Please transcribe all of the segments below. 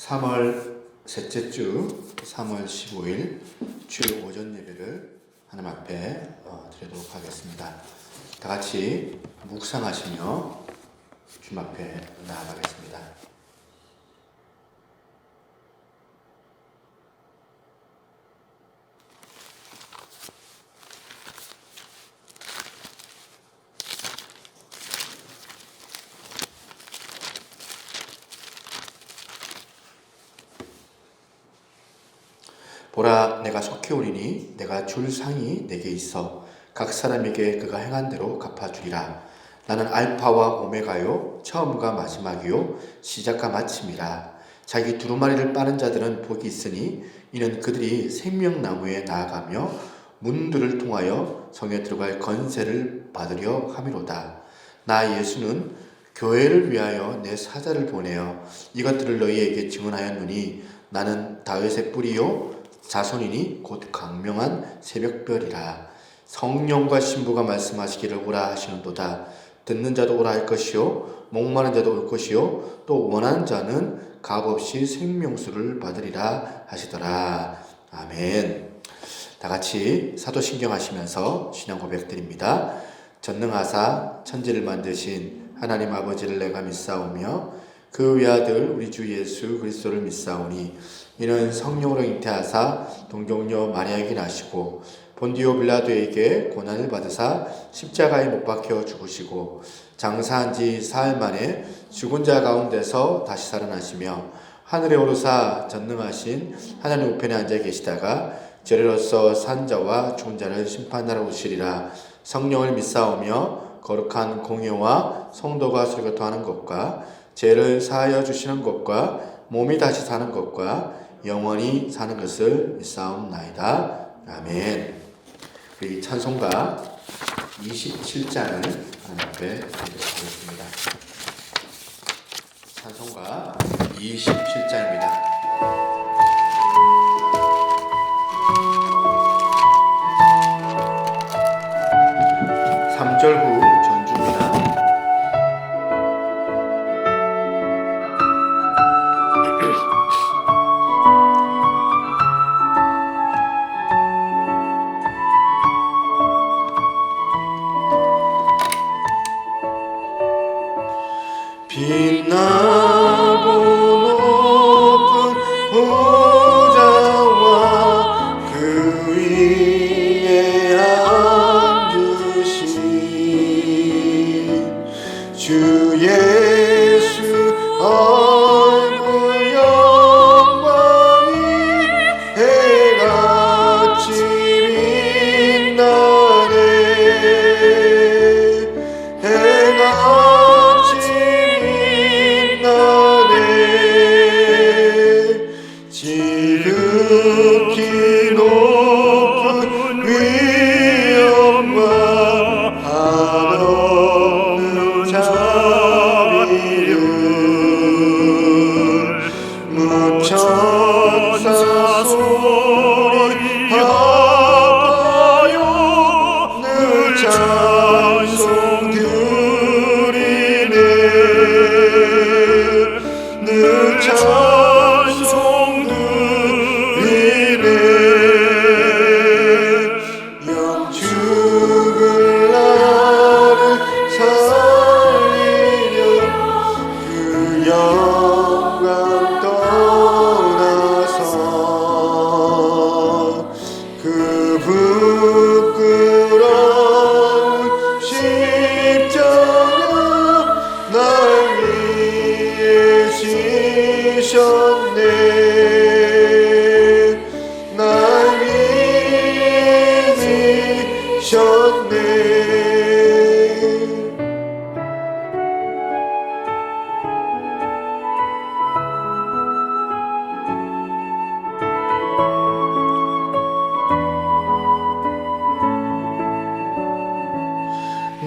3월 셋째 주 3월 15일 주일 오전 예배를 하나님 앞에 드리도록 하겠습니다. 다 같이 묵상하시며 주님 앞에 나아가겠습니다. 보라, 내가 속히 오리니 내가 줄 상이 내게 있어 각 사람에게 그가 행한 대로 갚아주리라. 나는 알파와 오메가요 처음과 마지막이요 시작과 마침이라. 자기 두루마리를 빠는 자들은 복이 있으니 이는 그들이 생명나무에 나아가며 문들을 통하여 성에 들어갈 건세를 받으려 함이로다. 나 예수는 교회를 위하여 내 사자를 보내어 이것들을 너희에게 증언하였노니 나는 다윗의 뿌리요 자손이니 곧 강명한 새벽별이라. 성령과 신부가 말씀하시기를 오라 하시는도다. 듣는 자도 오라 할 것이요 목마른 자도 올 것이요 또 원하는 자는 값없이 생명수를 받으리라 하시더라. 아멘. 다 같이 사도신경 하시면서 신앙 고백드립니다. 전능하사 천지를 만드신 하나님 아버지를 내가 믿사오며 그 외아들 우리 주 예수 그리스도를 믿사오니 이는 성령으로 잉태하사 동정녀 마리아에게 나시고 본디오 빌라도에게 고난을 받으사 십자가에 못 박혀 죽으시고 장사한 지 사흘 만에 죽은 자 가운데서 다시 살아나시며 하늘에 오르사 전능하신 하나님 우편에 앉아 계시다가 저리로서 산 자와 죽은 자를 심판하러 오시리라. 성령을 믿사오며 거룩한 공예와 성도가 설교토하는 것과 죄를 사하여 주시는 것과 몸이 다시 사는 것과 영원히 사는 것을 믿사옵나이다. 아멘. 우리 찬송가 27장을 하나님 앞에 드리겠습니다. 찬송가 27장입니다. 3절 후 전주입니다. 빛나고 높은 보좌와 그 위에 앉으신 주 예수 얼굴 영광이 해같이 빛나네. 해같이 지극히 높은 위엄과 한없는 자비를 무천사 소리하여 늘 찬송 드리네. 늘 찬송 드리네. 영죽을 나를 살리려 그 영광 떠나서 그 부끄러운 십자가 날 위해 지셨네. 날 위해 지셨네.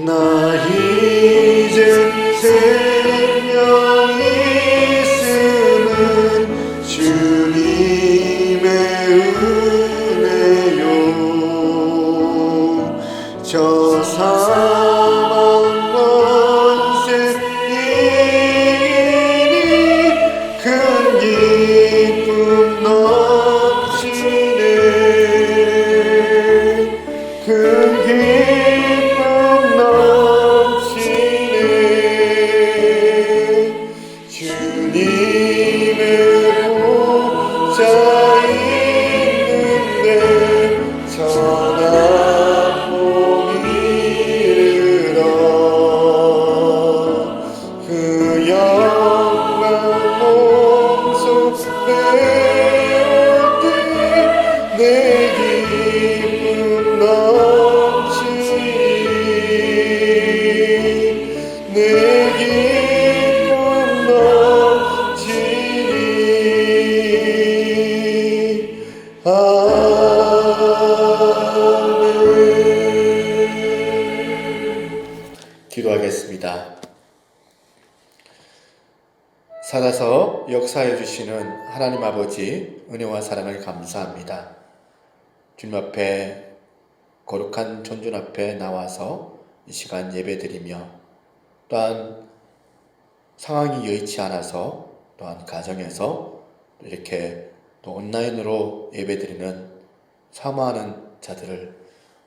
나 이제 생명이 있음은 주님의 은혜요. 저 사망 권세 이기니 큰 길 큰 기쁨 넘치네. 주님의 보좌 있는데 천한 복이 이르러 그 영광 몸소 배울 때 내 기쁨 넘치니 내 기쁨 넘치니 아멘. 기도하겠습니다. 살아서 역사해 주시는 하나님 아버지 은혜와 사랑을 감사합니다. 주님 앞에 거룩한 존전 앞에 나와서 이 시간 예배드리며 또한 상황이 여의치 않아서 또한 가정에서 이렇게 또 온라인으로 예배드리는 사모하는 자들을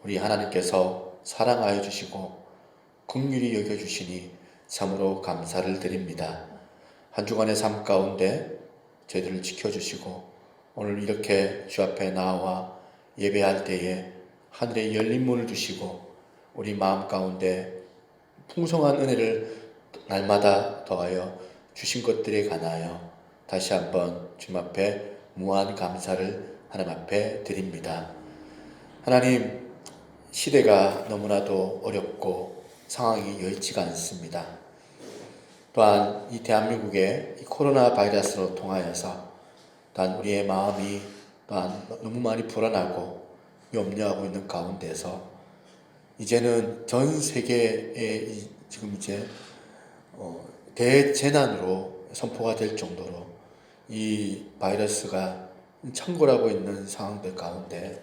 우리 하나님께서 사랑하여 주시고 긍휼히 여겨주시니 참으로 감사를 드립니다. 한 주간의 삶 가운데 저희들을 지켜주시고 오늘 이렇게 주 앞에 나와 예배할 때에 하늘의 열린 문을 주시고 우리 마음 가운데 풍성한 은혜를 날마다 더하여 주신 것들에 관하여 다시 한번 주님 앞에 무한 감사를 하나님 앞에 드립니다. 하나님, 시대가 너무나도 어렵고 상황이 여의치가 않습니다. 또한 이 대한민국의 이 코로나 바이러스로 통하여서 또한 우리의 마음이 또한 너무 많이 불안하고 염려하고 있는 가운데서 이제는 전 세계에 지금 이제 대재난으로 선포가 될 정도로 이 바이러스가 창궐하고 있는 상황들 가운데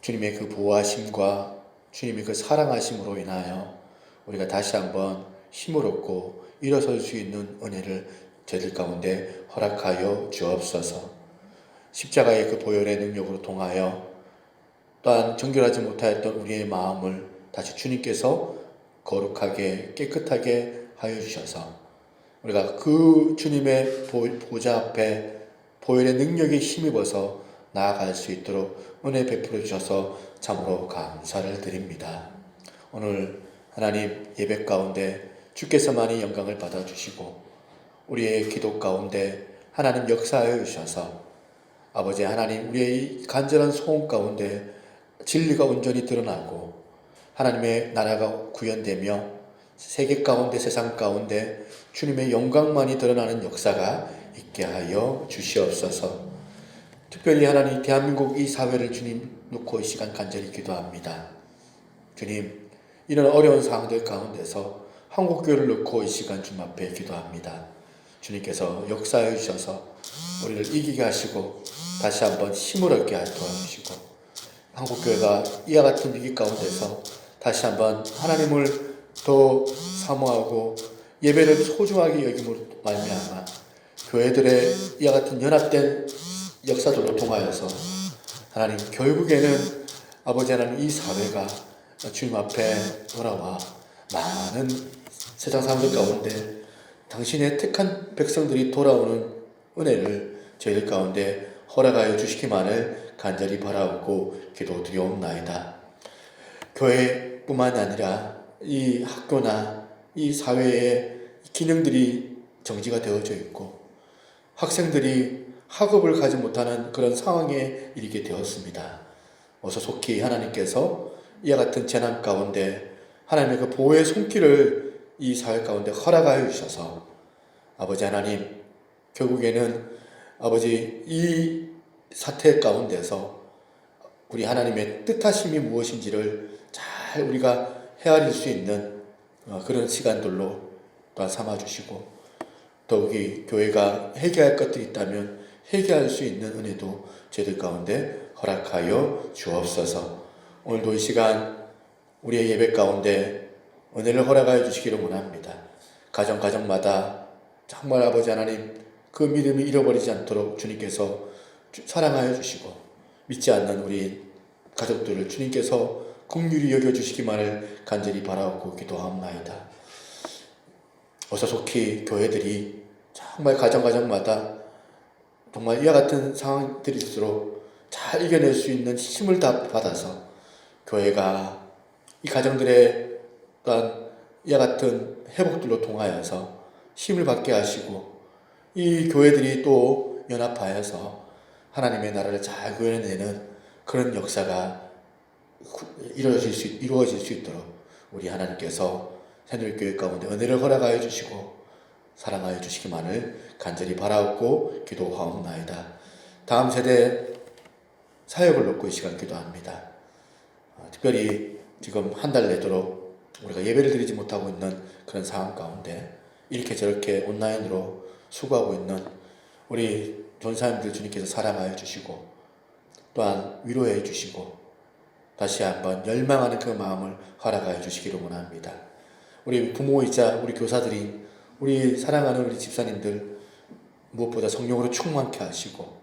주님의 그 보호하심과 주님의 그 사랑하심으로 인하여 우리가 다시 한번 힘을 얻고 일어설 수 있는 은혜를 저희들 가운데 허락하여 주옵소서. 십자가의 그 보혈의 능력으로 통하여 또한 정결하지 못하였던 우리의 마음을 다시 주님께서 거룩하게 깨끗하게 하여 주셔서 우리가 그 주님의 보좌 앞에 보혈의 능력에 힘입어서 나아갈 수 있도록 은혜 베풀어 주셔서 참으로 감사를 드립니다. 오늘 하나님 예배 가운데 주께서만이 영광을 받아주시고 우리의 기도 가운데 하나님 역사하여 주셔서 아버지 하나님 우리의 간절한 소원 가운데 진리가 온전히 드러나고 하나님의 나라가 구현되며 세계 가운데 세상 가운데 주님의 영광만이 드러나는 역사가 있게 하여 주시옵소서. 특별히 하나님 대한민국 이 사회를 주님 놓고 이 시간 간절히 기도합니다. 주님 이런 어려운 상황들 가운데서 한국교회를 놓고 이 시간 주님 앞에 기도합니다. 주님께서 역사해 주셔서 우리를 이기게 하시고 다시 한번 힘을 얻게 도와주시고 한국교회가 이와 같은 위기 가운데서 다시 한번 하나님을 더 사모하고 예배를 소중하게 여김으로 말미암아 교회들의 이와 같은 연합된 역사들로 통하여서 하나님 결국에는 아버지 하나님 이 사회가 주님 앞에 돌아와 많은 세상 사람들 가운데 당신의 택한 백성들이 돌아오는 은혜를 저희들 가운데 허락하여 주시기만을 간절히 바라고 기도드리옵나이다. 교회뿐만 아니라 이 학교나 이 사회의 기능들이 정지가 되어져 있고 학생들이 학업을 가지 못하는 그런 상황에 이르게 되었습니다. 어서 속히 하나님께서 이와 같은 재난 가운데 하나님의 그 보호의 손길을 이 사회 가운데 허락하여 주셔서 아버지 하나님 결국에는 아버지 이 사태 가운데서 우리 하나님의 뜻하심이 무엇인지를 잘 우리가 헤아릴 수 있는 그런 시간들로 또한 삼아주시고 더욱이 교회가 회개할 것들이 있다면 회개할 수 있는 은혜도 저희들 가운데 허락하여 주옵소서. 오늘도 이 시간 우리의 예배 가운데 은혜를 허락하여 주시기를 원합니다. 가정마다 정말 아버지 하나님 그 믿음이 잃어버리지 않도록 주님께서 사랑하여 주시고 믿지 않는 우리 가족들을 주님께서 긍휼히 여겨주시기만을 간절히 바라옵고 기도하옵나이다. 어서 속히 교회들이 정말 가정마다 정말 이와 같은 상황들이 있을수록 잘 이겨낼 수 있는 힘을 다 받아서 교회가 이 가정들의 또한 이와 같은 회복들로 통하여서 힘을 받게 하시고 이 교회들이 또 연합하여서 하나님의 나라를 잘 구현해내는 그런 역사가 이루어질 수 있도록 우리 하나님께서 새누리교회 가운데 은혜를 허락하여 주시고 사랑하여 주시기만을 간절히 바라옵고 기도하옵나이다. 다음 세대 사역을 놓고 이 시간 기도합니다. 특별히 지금 한 달 내도록 우리가 예배를 드리지 못하고 있는 그런 상황 가운데 이렇게 저렇게 온라인으로 수고하고 있는 우리 전사님들 주님께서 사랑하여 주시고 또한 위로해 주시고 다시 한번 열망하는 그 마음을 허락하여 주시기를 원합니다. 우리 부모이자 우리 교사들인 우리 사랑하는 우리 집사님들 무엇보다 성령으로 충만케 하시고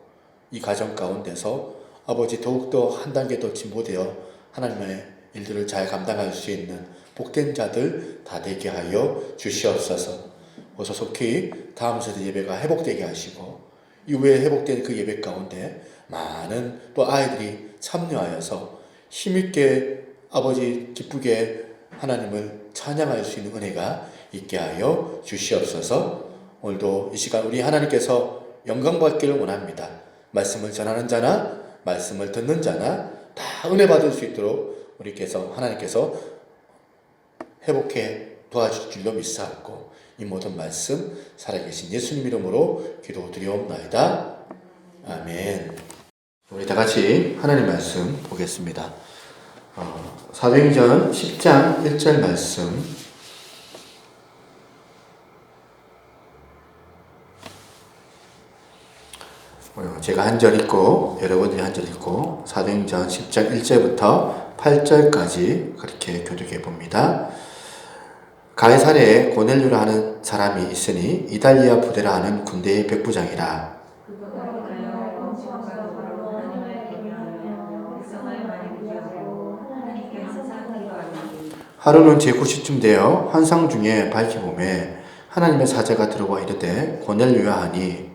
이 가정 가운데서 아버지 더욱더 한 단계 더 진보되어 하나님의 일들을 잘 감당할 수 있는 복된 자들 다 되게 하여 주시옵소서. 어서 속히 다음 세대 예배가 회복되게 하시고 이후에 회복된 그 예배 가운데 많은 또 아이들이 참여하여서 힘있게 아버지 기쁘게 하나님을 찬양할 수 있는 은혜가 있게 하여 주시옵소서. 오늘도 이 시간 우리 하나님께서 영광 받기를 원합니다. 말씀을 전하는 자나 말씀을 듣는 자나 다 은혜 받을 수 있도록 우리께서 하나님께서 회복해 도와줄 줄로 믿사옵고 이 모든 말씀 살아계신 예수님 이름으로 기도드리옵나이다. 아멘. 우리 다 같이 하나님 말씀 보겠습니다. 사도행전 10장 1절 말씀 제가 한 절 읽고 여러분들이 한 절 읽고 사도행전 10장 1절부터 8절까지 그렇게 교독해 봅니다. 가이사랴에 고넬료라 하는 사람이 있으니 이달리아 부대라 하는 군대의 백부장이라. 하루는 제9시쯤 되어 환상 중에 밝혀보매 하나님의 사자가 들어와 이르되 고넬료야 하니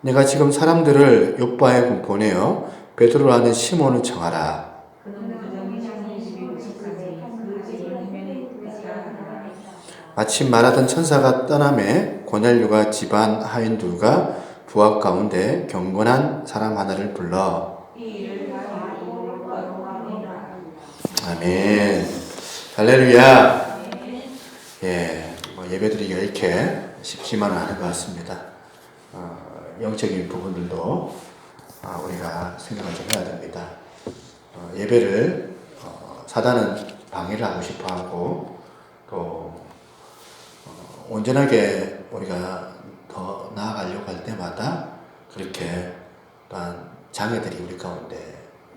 내가 지금 사람들을 요빠에 보내어 베드로라는 시몬을 청하라. 마침 말하던 천사가 떠나매 고넬료가 집안 하인들과 부하 가운데 경건한 사람 하나를 불러 아멘 할렐루야. 예배드리기가 이렇게 쉽지만은 않은 것 같습니다. 영적인 부분들도 우리가 생각을 좀 해야 됩니다. 예배를 사단은 방해를 하고 싶어하고 또 온전하게 우리가 더 나아가려고 할 때마다 그렇게 또한 장애들이 우리 가운데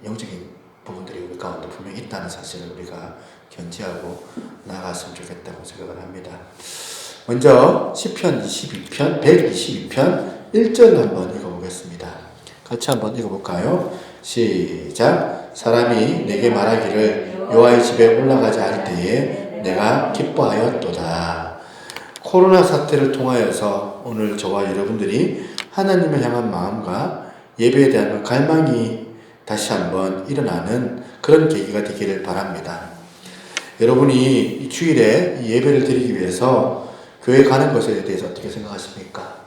영적인 부분들이 우리 가운데 분명히 있다는 사실을 우리가 견지하고 나아갔으면 좋겠다고 생각을 합니다. 먼저 시편 122편 1절 한번 읽어보겠습니다. 같이 한번 읽어볼까요? 시작. 사람이 내게 말하기를 여호와의 집에 올라가자 할 때에 내가 기뻐하였도다. 코로나 사태를 통하여서 오늘 저와 여러분들이 하나님을 향한 마음과 예배에 대한 갈망이 다시 한번 일어나는 그런 계기가 되기를 바랍니다. 여러분이 이 주일에 예배를 드리기 위해서 교회 가는 것에 대해서 어떻게 생각하십니까?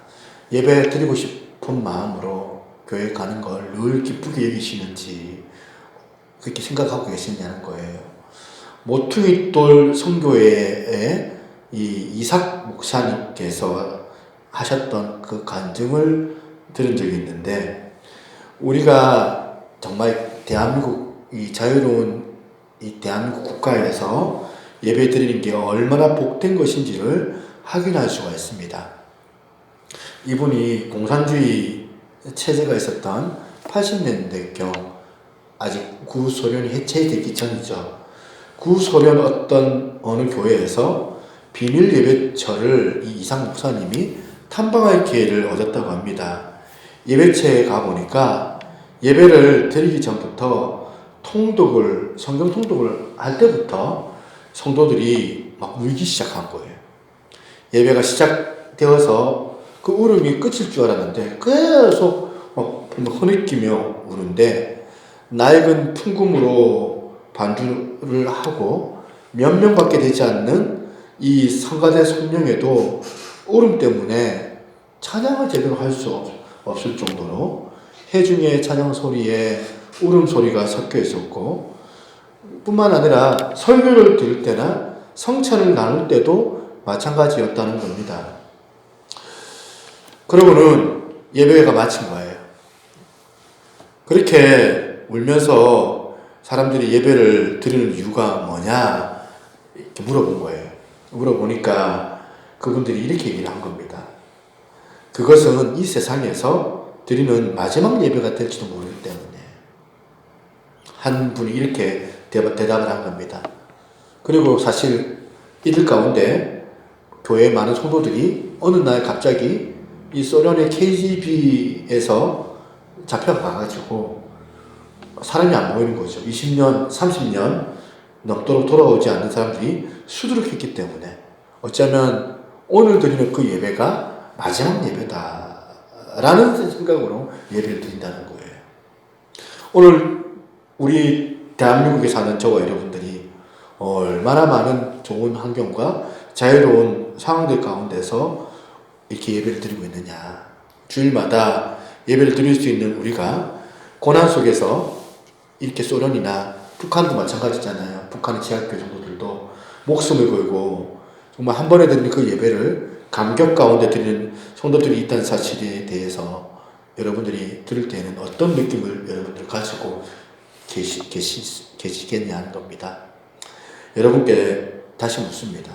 예배 드리고 싶은 마음으로 교회 가는 걸 늘 기쁘게 여기시는지 그렇게 생각하고 계시냐는 거예요. 모퉁이돌 선교회에 이 이삭 목사님께서 하셨던 그 간증을 들은 적이 있는데 우리가 정말 대한민국 이 자유로운 이 대한민국 국가에서 예배 드리는 게 얼마나 복된 것인지를 확인할 수가 있습니다. 이분이 공산주의 체제가 있었던 80년대경 아직 구소련이 해체되기 전이죠. 구소련 어느 교회에서 비밀 예배처를 이 이상 목사님이 탐방할 기회를 얻었다고 합니다. 예배처에 가보니까 예배를 드리기 전부터 성경 통독을 할 때부터 성도들이 막 울기 시작한 거예요. 예배가 시작되어서 그 울음이 끝일 줄 알았는데 계속 막 흐느끼며 우는데 낡은 풍금으로 반주를 하고 몇 명밖에 되지 않는 이 성가대 성령에도 울음 때문에 찬양을 제대로 할 수 없을 정도로 회중의 찬양 소리에 울음 소리가 섞여 있었고, 뿐만 아니라 설교를 들을 때나 성찬을 나눌 때도 마찬가지였다는 겁니다. 그러고는 예배가 마친 거예요. 그렇게 울면서 사람들이 예배를 드리는 이유가 뭐냐 이렇게 물어본 거예요. 물어보니까 그분들이 이렇게 얘기를 한 겁니다. 그것은 이 세상에서 드리는 마지막 예배가 될지도 모르기 때문에. 한 분이 이렇게 대답을 한 겁니다. 그리고 사실 이들 가운데 교회의 많은 성도들이 어느 날 갑자기 이 소련의 KGB에서 잡혀가가지고 사람이 안 보이는 거죠. 20년, 30년 넘도록 돌아오지 않는 사람들이 수두룩했기 때문에 어쩌면 오늘 드리는 그 예배가 마지막 예배다라는 생각으로 예배를 드린다는 거예요. 오늘 우리 대한민국에 사는 저와 여러분들이 얼마나 많은 좋은 환경과 자유로운 상황들 가운데서 이렇게 예배를 드리고 있느냐. 주일마다 예배를 드릴 수 있는 우리가 고난 속에서 이렇게 소련이나 북한도 마찬가지잖아요. 북한의 지하교회 성도들도 목숨을 걸고 정말 한 번에 드리는 그 예배를 감격 가운데 드리는 성도들이 있다는 사실에 대해서 여러분들이 들을 때에는 어떤 느낌을 여러분들 가지고 계시겠냐는 겁니다. 여러분께 다시 묻습니다.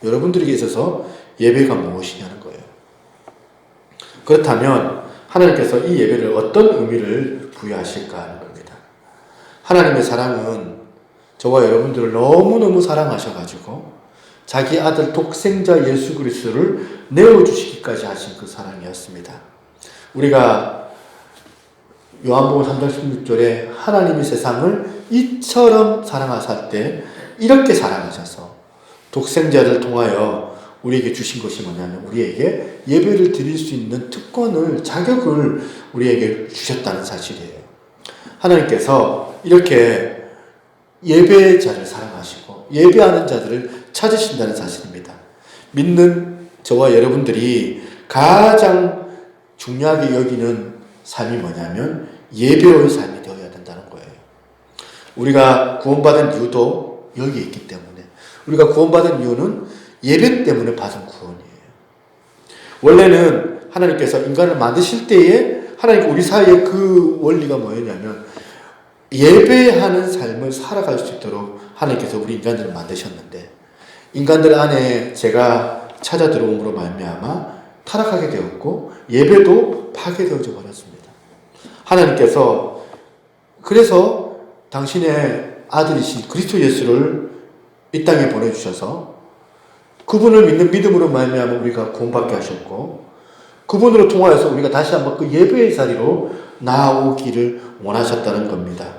여러분들에게 있어서 예배가 무엇이냐는 거예요. 그렇다면 하나님께서 이 예배를 어떤 의미를 부여하실까 하는 겁니다. 하나님의 사랑은 저와 여러분들을 너무너무 사랑하셔가지고 자기 아들 독생자 예수 그리스도를 내어주시기까지 하신 그 사랑이었습니다. 우리가 요한복음 3장 16절에 하나님이 세상을 이처럼 사랑하사 때 이렇게 사랑하셔서 독생자를 통하여 우리에게 주신 것이 뭐냐면 우리에게 예배를 드릴 수 있는 특권을, 자격을 우리에게 주셨다는 사실이에요. 하나님께서 이렇게 예배자를 사랑하시고 예배하는 자들을 찾으신다는 사실입니다. 믿는 저와 여러분들이 가장 중요하게 여기는 삶이 뭐냐면 예배의 삶이 되어야 된다는 거예요. 우리가 구원받은 이유도 여기에 있기 때문에, 우리가 구원받은 이유는 예배 때문에 받은 구원이에요. 원래는 하나님께서 인간을 만드실 때에 하나님께 우리 사이에 그 원리가 뭐였냐면 예배하는 삶을 살아갈 수 있도록 하나님께서 우리 인간들을 만드셨는데 인간들 안에 죄가 찾아 들어옴으로 말미암아 타락하게 되었고 예배도 파괴되어져 버렸습니다. 하나님께서 그래서 당신의 아들이신 그리스도 예수를 이 땅에 보내주셔서 그분을 믿는 믿음으로 말미암아 우리가 구원받게 하셨고 그분으로 통하여서 우리가 다시 한번 그 예배의 자리로 나오기를 원하셨다는 겁니다.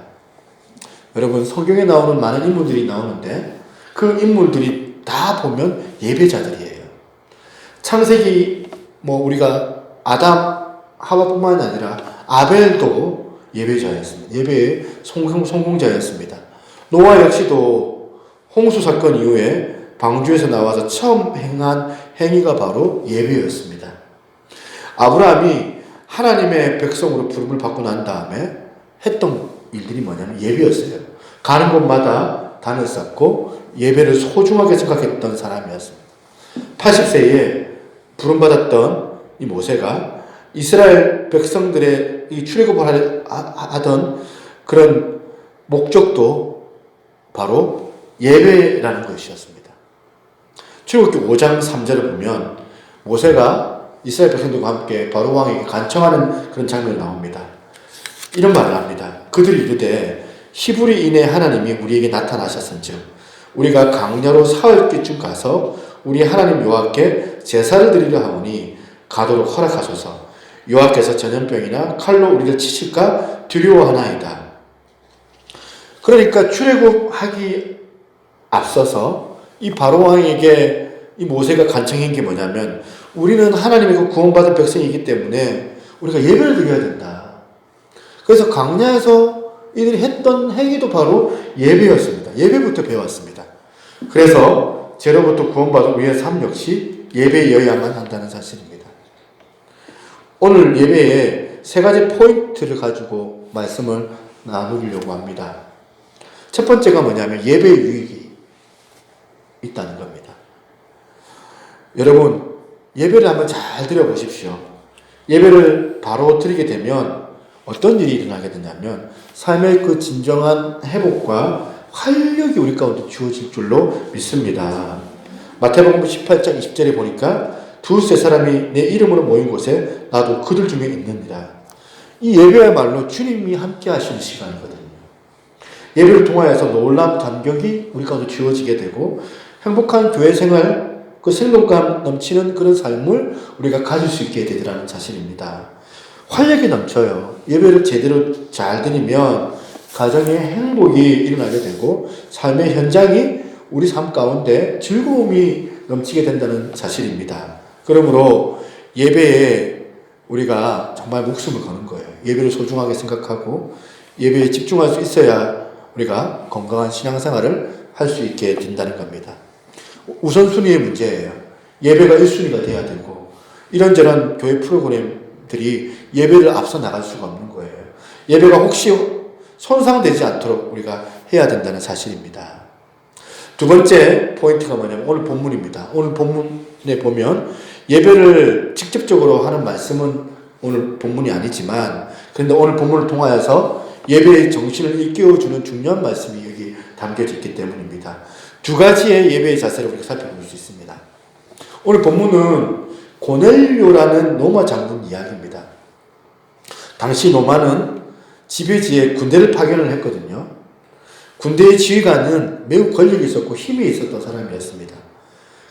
여러분, 성경에 나오는 많은 인물들이 나오는데 그 인물들이 다 보면 예배자들이에요. 창세기 우리가 아담, 하와뿐만 아니라 아벨도 예배자였습니다. 예배의 성공자였습니다. 노아 역시도 홍수 사건 이후에 방주에서 나와서 처음 행한 행위가 바로 예배였습니다. 아브라함이 하나님의 백성으로 부름을 받고 난 다음에 했던 일들이 뭐냐면 예배였어요. 가는 곳마다 단을 쌓고 예배를 소중하게 생각했던 사람이었습니다. 80세에 부름받았던 이 모세가 이스라엘 백성들의 이 출애굽을 하던 그런 목적도 바로 예배라는 것이었습니다. 출애굽기 5장 3절을 보면 모세가 이스라엘 백성들과 함께 바로 왕에게 간청하는 그런 장면이 나옵니다. 이런 말을 합니다. 그들이 이르되 히브리인의 하나님이 우리에게 나타나셨은즉 우리가 강야로 사흘쯤 가서 우리 하나님 여호와께 제사를 드리려 하오니 가도록 허락하소서. 여호와께서 전염병이나 칼로 우리를 치실까 두려워하나이다. 그러니까 출애굽하기 앞서서 이 바로왕에게 이 모세가 간청한 게 뭐냐면, 우리는 하나님의 구원받은 백성이기 때문에 우리가 예배를 드려야 된다. 그래서 광야에서 이들이 했던 행위도 바로 예배였습니다. 예배부터 배웠습니다. 그래서 죄로부터 구원받은 우리의 삶 역시 예배여야만 한다는 사실입니다. 오늘 예배에 세 가지 포인트를 가지고 말씀을 나누려고 합니다. 첫 번째가 뭐냐면 예배의 유익이 있다는 겁니다. 여러분, 예배를 한번 잘 드려보십시오. 예배를 바로 드리게 되면 어떤 일이 일어나게 되냐면 삶의 그 진정한 회복과 활력이 우리 가운데 주어질 줄로 믿습니다. 마태복음 18장 20절에 보니까 두세 사람이 내 이름으로 모인 곳에 나도 그들 중에 있느니라. 이 예배야말로 주님이 함께 하시는 시간이거든요. 예배를 통하여서 놀라운 감격이 우리 가운데 주어지게 되고 행복한 교회 생활, 그 생동감 넘치는 그런 삶을 우리가 가질 수 있게 되리라는 사실입니다. 활력이 넘쳐요. 예배를 제대로 잘 드리면 가정에 행복이 일어나게 되고 삶의 현장이 우리 삶 가운데 즐거움이 넘치게 된다는 사실입니다. 그러므로 예배에 우리가 정말 목숨을 거는 거예요. 예배를 소중하게 생각하고 예배에 집중할 수 있어야 우리가 건강한 신앙생활을 할 수 있게 된다는 겁니다. 우선순위의 문제예요. 예배가 1순위가 돼야 되고 이런저런 교회 프로그램들이 예배를 앞서 나갈 수가 없는 거예요. 예배가 혹시 손상되지 않도록 우리가 해야 된다는 사실입니다. 두 번째 포인트가 뭐냐면 오늘 본문입니다. 오늘 본문에 보면 예배를 직접적으로 하는 말씀은 오늘 본문이 아니지만, 그런데 오늘 본문을 통하여서 예배의 정신을 일깨워주는 중요한 말씀이 여기 담겨져 있기 때문입니다. 두 가지의 예배의 자세를 우리가 살펴볼 수 있습니다. 오늘 본문은 고넬료라는 로마 장군 이야기입니다. 당시 로마는 지배지에 군대를 파견을 했거든요. 군대의 지휘관은 매우 권력이 있었고 힘이 있었던 사람이었습니다.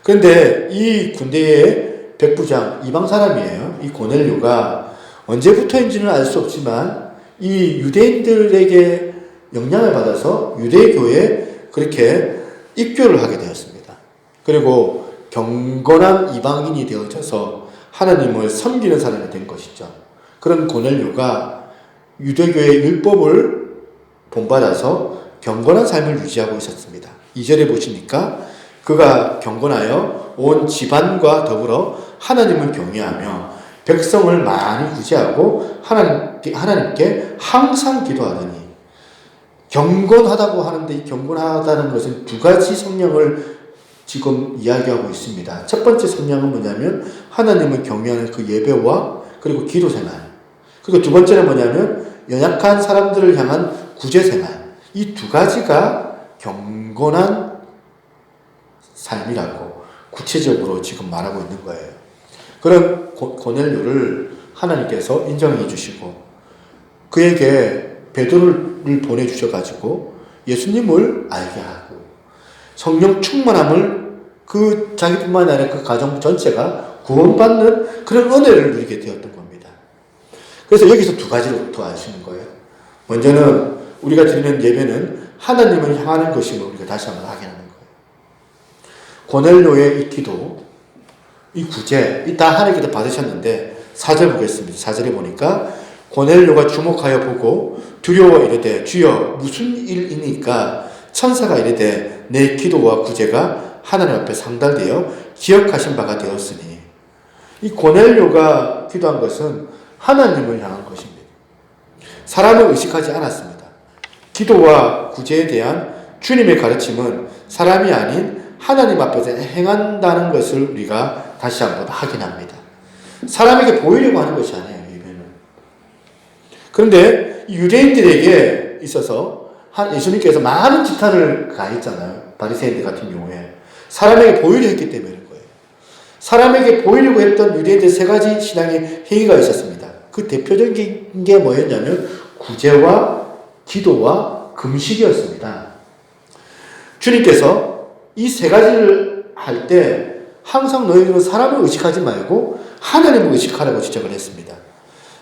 그런데 이 군대의 백부장, 이방 사람이에요. 이 고넬료가 언제부터인지는 알 수 없지만 이 유대인들에게 영향을 받아서 유대교에 그렇게 입교를 하게 되었습니다. 그리고 경건한 이방인이 되어져서 하나님을 섬기는 사람이 된 것이죠. 그런 고넬료가 유대교의 율법을 본받아서 경건한 삶을 유지하고 있었습니다. 2절에 보시니까 그가 경건하여 온 집안과 더불어 하나님을 경외하며 백성을 많이 구제하고 하나님께 항상 기도하더니, 경건하다고 하는데 이 경건하다는 것은 두 가지 성령을 지금 이야기하고 있습니다. 첫 번째 성령은 뭐냐면 하나님을 경외하는 그 예배와 그리고 기도 생활. 그리고 두 번째는 뭐냐면 연약한 사람들을 향한 구제 생활. 이 두 가지가 경건한 삶이라고 구체적으로 지금 말하고 있는 거예요. 그런 고넬료를 하나님께서 인정해 주시고 그에게 베드로를 보내주셔가지고 예수님을 알게 하고 성령 충만함을 그 자기뿐만 아니라 그 가정 전체가 구원받는 그런 은혜를 누리게 되었던 겁니다. 그래서 여기서 두 가지를 더 아시는 거예요. 먼저는 우리가 드리는 예배는 하나님을 향하는 것임을 우리가 다시 한번 확인하는 거예요. 고넬료의 이 기도, 이 구제, 이 다 하나님께서 받으셨는데 4절 보겠습니다. 4절에 보니까 고넬료가 주목하여 보고 두려워 이르되 주여 무슨 일이니까 천사가 이르되 내 기도와 구제가 하나님 앞에 상달되어 기억하신 바가 되었으니. 이 고넬료가 기도한 것은 하나님을 향한 것입니다. 사람을 의식하지 않았습니다. 기도와 구제에 대한 주님의 가르침은 사람이 아닌 하나님 앞에서 행한다는 것을 우리가 다시 한번 확인합니다. 사람에게 보이려고 하는 것이 아니에요, 예배는. 그런데 유대인들에게 있어서 예수님께서 많은 지탄을 가했잖아요. 바리새인들 같은 경우에. 사람에게 보이려 했기 때문에 그런 거예요. 사람에게 보이려고 했던 유대인들 세 가지 신앙의 행위가 있었습니다. 그 대표적인 게 뭐였냐면 구제와 기도와 금식이었습니다. 주님께서 이 세 가지를 할 때 항상 너희들은 사람을 의식하지 말고 하나님을 의식하라고 지적을 했습니다.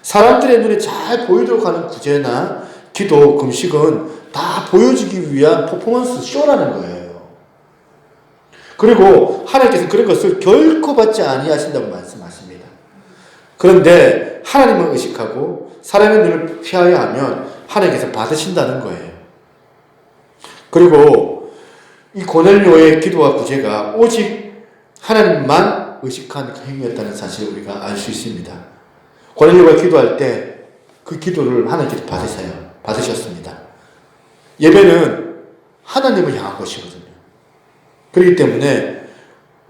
사람들의 눈에 잘 보이도록 하는 구제나 기도, 금식은 다 보여주기 위한 퍼포먼스 쇼라는 거예요. 그리고 하나님께서 그런 것을 결코 받지 아니하신다고 말씀하십니다. 그런데 하나님을 의식하고 사람의 눈을 피하여 하면 하나님께서 받으신다는 거예요. 그리고 이 고넬료의 기도와 구제가 오직 하나님만 의식한 행위였다는 사실을 우리가 알 수 있습니다. 고넬료가 기도할 때 그 기도를 하나님께서 받으셨습니다. 예배는 하나님을 향한 것이거든요. 그렇기 때문에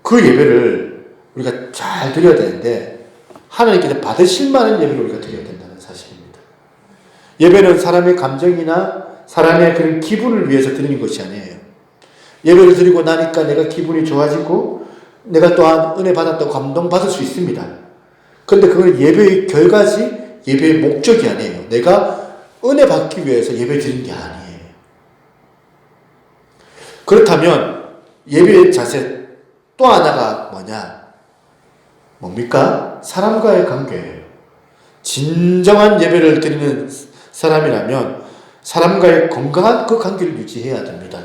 그 예배를 우리가 잘 드려야 되는데 하나님께서 받으실 만한 예배를 우리가 드려야 된다는 사실입니다. 예배는 사람의 감정이나 사람의 그런 기분을 위해서 드리는 것이 아니에요. 예배를 드리고 나니까 내가 기분이 좋아지고 내가 또한 은혜 받았다고 감동받을 수 있습니다. 그런데 그건 예배의 결과지 예배의 목적이 아니에요. 내가 은혜 받기 위해서 예배 드린 게 아니에요. 그렇다면 예배의 자세 또 하나가 뭡니까? 사람과의 관계예요. 진정한 예배를 드리는 사람이라면 사람과의 건강한 그 관계를 유지해야 됩니다.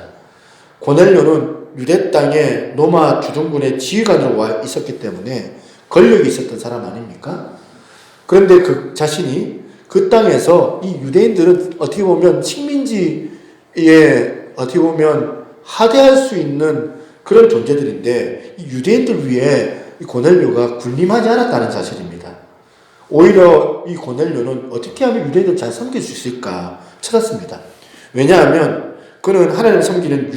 고넬료는 유대 땅에 로마 주둔군의 지휘관으로 와 있었기 때문에 권력이 있었던 사람 아닙니까? 그런데 그 자신이 그 땅에서 이 유대인들은 어떻게 보면 식민지에 어떻게 보면 하대할 수 있는 그런 존재들인데 이 유대인들 위해 이 고넬료가 군림하지 않았다는 사실입니다. 오히려 이 고넬료는 어떻게 하면 유대인을 잘 섬길 수 있을까 찾았습니다. 왜냐하면 그는 하나님을 섬기는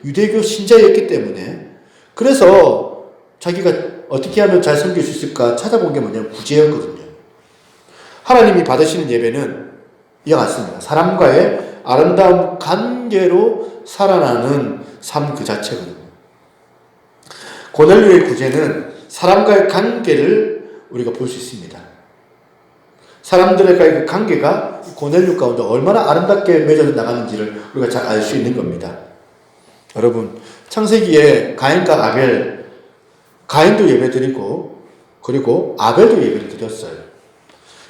유대교 신자였기 때문에 그래서 자기가 어떻게 하면 잘 섬길 수 있을까 찾아본 게 구제였거든요. 하나님이 받으시는 예배는 이와 같습니다. 사람과의 아름다운 관계로 살아나는 삶 그 자체거든요. 고넬료의 구제는 사람과의 관계를 우리가 볼 수 있습니다. 사람들과의 그 관계가 고넬료 가운데 얼마나 아름답게 맺어져 나가는지를 우리가 잘 알 수 있는 겁니다. 여러분, 창세기에 가인과 아벨, 가인도 예배드리고 그리고 아벨도 예배를 드렸어요.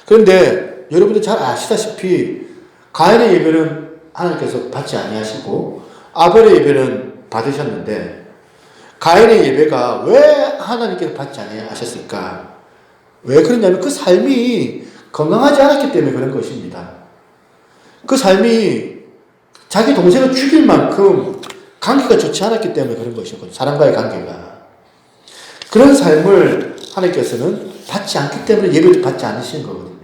그런데 여러분들 잘 아시다시피 가인의 예배는 하나님께서 받지 아니하시고 아벨의 예배는 받으셨는데 가인의 예배가 왜 하나님께서 받지 아니하셨을까? 왜 그러냐면 그 삶이 건강하지 않았기 때문에 그런 것입니다. 그 삶이 자기 동생을 죽일 만큼 관계가 좋지 않았기 때문에 그런 것이거든요. 사람과의 관계가. 그런 삶을 하나님께서는 받지 않기 때문에 예배도 받지 않으시는 거거든요.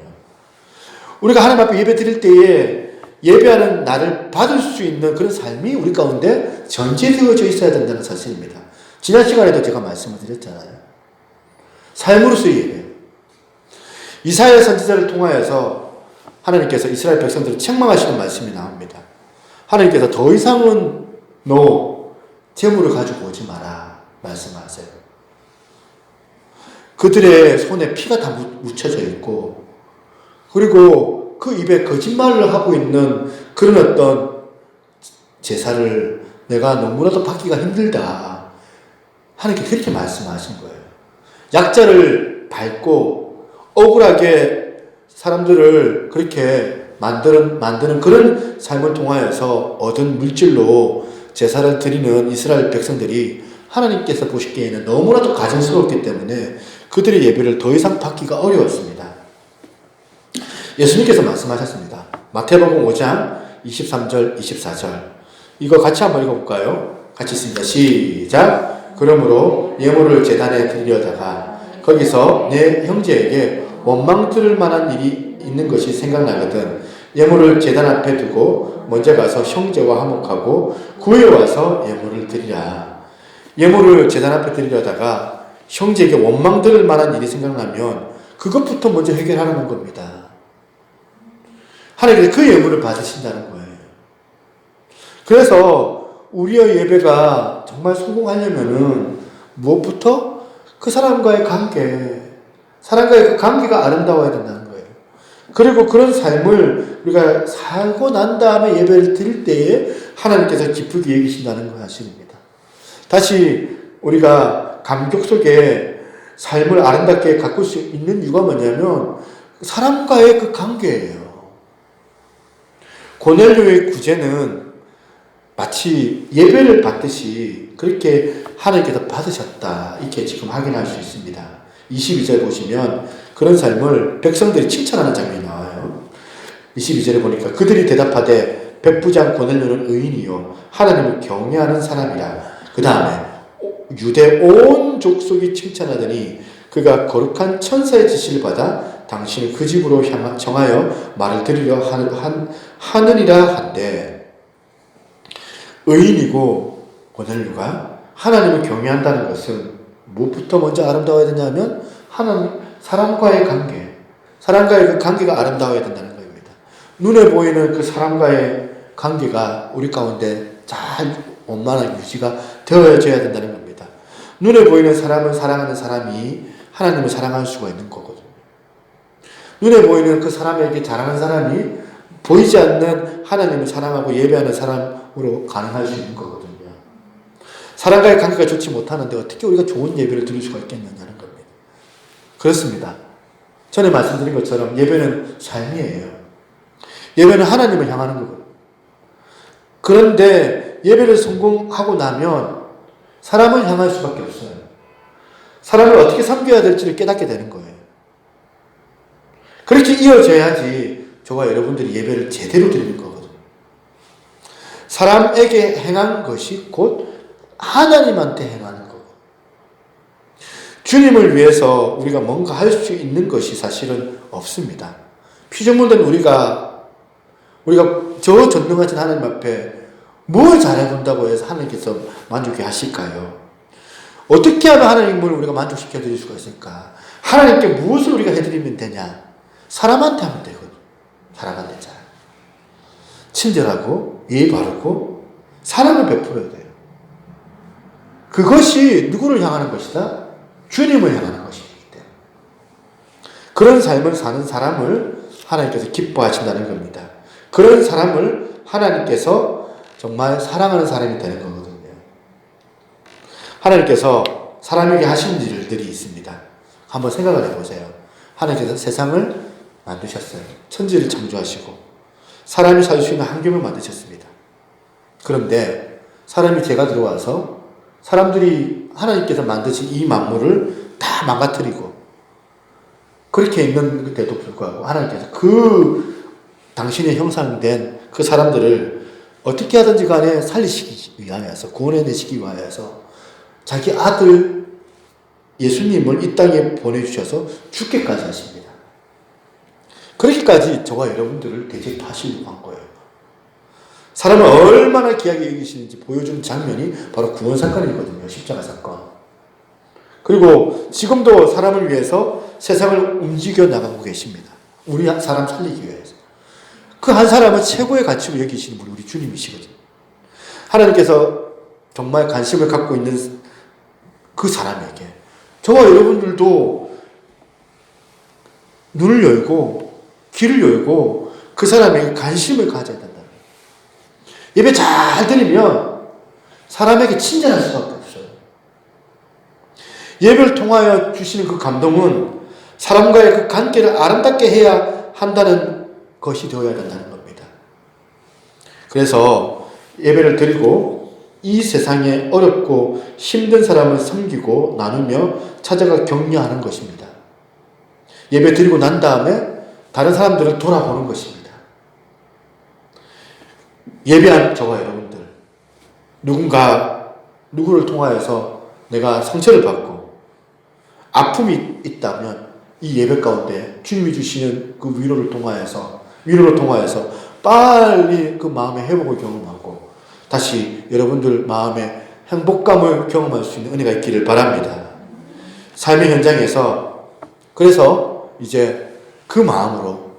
우리가 하나님 앞에 예배 드릴 때에 예배하는 나를 받을 수 있는 그런 삶이 우리 가운데 전제되어져 있어야 된다는 사실입니다. 지난 시간에도 제가 말씀을 드렸잖아요. 삶으로서의 예배. 이사야 선지자를 통하여서 하나님께서 이스라엘 백성들을 책망하시는 말씀이 나옵니다. 하나님께서 더 이상은 너 재물을 가지고 오지 마라 말씀하세요. 그들의 손에 피가 다 묻혀져 있고 그리고 그 입에 거짓말을 하고 있는 그런 어떤 제사를 내가 너무나도 받기가 힘들다. 하나님께 그렇게 말씀하신 거예요. 약자를 밟고 억울하게 사람들을 그렇게 만드는 그런 삶을 통하여서 얻은 물질로 제사를 드리는 이스라엘 백성들이 하나님께서 보시기에는 너무나도 가증스러웠기 때문에 그들의 예배를 더 이상 받기가 어려웠습니다. 예수님께서 말씀하셨습니다. 마태복음 5장 23절 24절 이거 같이 한번 읽어볼까요? 같이 읽습니다. 시작. 그러므로 예물을 제단에 드리려다가 거기서 내 형제에게 원망 들을 만한 일이 있는 것이 생각나거든 예물을 제단 앞에 두고 먼저 가서 형제와 화목하고 구해와서 예물을 드리라. 예물을 제단 앞에 드리려다가 형제에게 원망 들을 만한 일이 생각나면 그것부터 먼저 해결하라는 겁니다. 하나님께서 그 예물을 받으신다는 거예요. 그래서 우리의 예배가 정말 성공하려면은 무엇부터? 그 사람과의 관계, 사람과의 그 관계가 아름다워야 된다는 거예요. 그리고 그런 삶을 우리가 살고 난 다음에 예배를 드릴 때에 하나님께서 기쁘게 여기신다는 사실입니다. 다시 우리가 감격 속에 삶을 아름답게 가꿀 수 있는 이유가 뭐냐면 사람과의 그 관계예요. 고넬료의 구제는 마치 예배를 받듯이 그렇게 하나님께서 받으셨다, 이렇게 지금 확인할 수 있습니다. 22절 보시면 그런 삶을 백성들이 칭찬하는 장면이 나와요. 22절에 보니까 그들이 대답하되 백부장 고넬료는 의인이요 하나님을 경외하는 사람이라. 그 다음에 유대 온 족속이 칭찬하더니 그가 거룩한 천사의 지시를 받아 당신을 그 집으로 정하여 말을 들으려 하느니라 한데, 의인이고 고넬료가 하나님을 경외한다는 것은 무엇부터 먼저 아름다워야 되냐면 하나님, 사람과의 관계, 사람과의 그 관계가 아름다워야 된다는 겁니다. 눈에 보이는 그 사람과의 관계가 우리 가운데 잘 원만하게 유지가 되어져야 된다는 겁니다. 눈에 보이는 사람을 사랑하는 사람이 하나님을 사랑할 수가 있는 거거든요. 눈에 보이는 그 사람에게 잘하는 사람이 보이지 않는 하나님을 사랑하고 예배하는 사람으로 가능할 수 있는 거거든요. 사람과의 관계가 좋지 못하는데 어떻게 우리가 좋은 예배를 드릴 수가 있겠느냐는 겁니다. 그렇습니다. 전에 말씀드린 것처럼 예배는 삶이에요. 예배는 하나님을 향하는 거거든요. 그런데 예배를 성공하고 나면 사람을 향할 수밖에 없어요. 사람을 어떻게 섬겨야 될지를 깨닫게 되는 거예요. 그렇게 이어져야지 저와 여러분들이 예배를 제대로 드리는 거거든요. 사람에게 행한 것이 곧 하나님한테 행하는 거고, 주님을 위해서 우리가 뭔가 할 수 있는 것이 사실은 없습니다. 피조물된 우리가 저 전능하신 하나님 앞에 뭘 잘해본다고 해서 하나님께서 만족해 하실까요? 어떻게 하면 하나님을 우리가 만족시켜 드릴 수가 있을까? 하나님께 무엇을 우리가 해드리면 되냐? 사람한테 하면 되거든요. 사람한테 잘 친절하고 예의 바르고 사랑을 베풀어야 돼요. 그것이 누구를 향하는 것이다? 주님을 향하는 것이기 때문에 그런 삶을 사는 사람을 하나님께서 기뻐하신다는 겁니다. 그런 사람을 하나님께서 정말 사랑하는 사람이 되는 거거든요. 하나님께서 사람에게 하신 일들이 있습니다. 한번 생각을 해보세요. 하나님께서 세상을 만드셨어요. 천지를 창조하시고 사람이 살 수 있는 환경을 만드셨습니다. 그런데 사람이 죄가 들어와서 사람들이 하나님께서 만드신 이 만물을 다 망가뜨리고 그렇게 있는데도 불구하고 하나님께서 그 당신의 형상된 그 사람들을 어떻게 하든지 간에 살리시기 위하여서, 구원해내시기 위하여서 자기 아들 예수님을 이 땅에 보내주셔서 죽게까지 하십니다. 그렇게까지 저와 여러분들을 대접하시려고 한 거예요. 사람을 얼마나 귀하게 여기시는지 보여주는 장면이 바로 구원 사건이거든요. 십자가 사건. 그리고 지금도 사람을 위해서 세상을 움직여 나가고 계십니다. 우리 사람 살리기 위해서. 그 한 사람은 최고의 가치로 여기시는 분이 우리 주님이시거든요. 하나님께서 정말 관심을 갖고 있는 그 사람에게 저와 여러분들도 눈을 열고 귀를 열고 그 사람에게 관심을 가져야 된다. 예배 잘 드리면 사람에게 친절할 수밖에 없어요. 예배를 통하여 주시는 그 감동은 사람과의 그 관계를 아름답게 해야 한다는 것이 되어야 된다는 겁니다. 그래서 예배를 드리고 이 세상에 어렵고 힘든 사람을 섬기고 나누며 찾아가 격려하는 것입니다. 예배 드리고 난 다음에 다른 사람들을 돌아보는 것입니다. 예배한 저와 여러분들, 누구를 통하여서 내가 상처를 받고 아픔이 있다면 이 예배 가운데 주님이 주시는 그 위로를 통하여서 빨리 그 마음의 회복을 경험하고 다시 여러분들 마음의 행복감을 경험할 수 있는 은혜가 있기를 바랍니다. 삶의 현장에서 그래서 이제 그 마음으로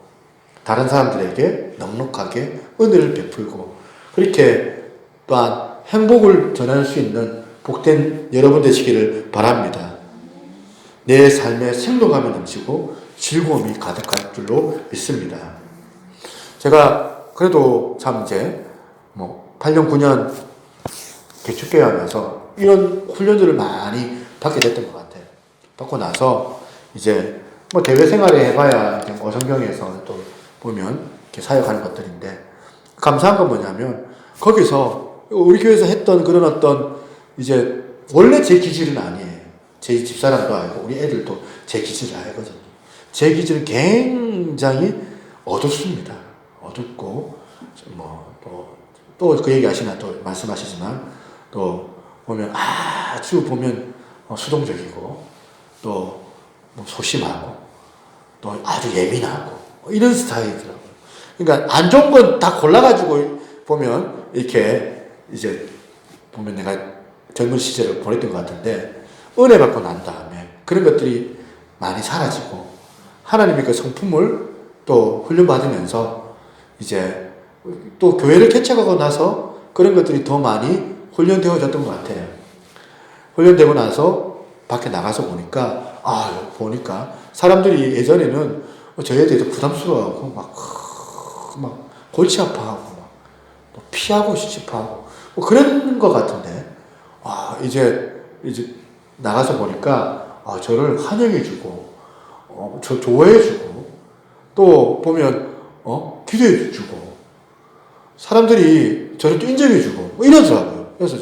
다른 사람들에게 넉넉하게 은혜를 베풀고 그렇게 또한 행복을 전할 수 있는 복된 여러분 되시기를 바랍니다. 내 삶에 생동감이 넘치고 즐거움이 가득할 줄로 믿습니다. 제가 그래도 참 이제 8년 9년 개척교회 하면서 이런 훈련들을 많이 받게 됐던 것 같아요. 받고 나서 이제 뭐 대외 생활에 해봐야 이제 어성경에서 또 보면 이렇게 사역하는 것들인데, 감사한 건 뭐냐면 거기서 우리 교회에서 했던 그런 어떤 이제 원래 제 기질은 아니에요. 제 집사람도 알고 우리 애들도 제 기질을 알거든요. 제 기질은 굉장히 어둡습니다. 어둡고 뭐 또 그 얘기 하시나 또 말씀하시지만 또 보면 아주 보면 수동적이고 또 뭐 소심하고 또 아주 예민하고 이런 스타일이더라고요. 그러니까 안 좋은 건 다 골라가지고 보면 이렇게 이제 보면 내가 젊은 시절을 보냈던 것 같은데, 은혜 받고 난 다음에 그런 것들이 많이 사라지고 하나님의 그 성품을 또 훈련받으면서 이제 또 교회를 개척하고 나서 그런 것들이 더 많이 훈련되어졌던 것 같아요. 훈련되고 나서 밖에 나가서 보니까 보니까 사람들이 예전에는 저희에 대해서 부담스러워하고 막 골치 아파하고 막 피하고 싶어하고 뭐 그런 것 같은데, 이제 나가서 보니까 저를 환영해주고 저 좋아해주고 또 보면 기도해주고 사람들이 저를 또 인정해주고 뭐 이러더라고요. 그래서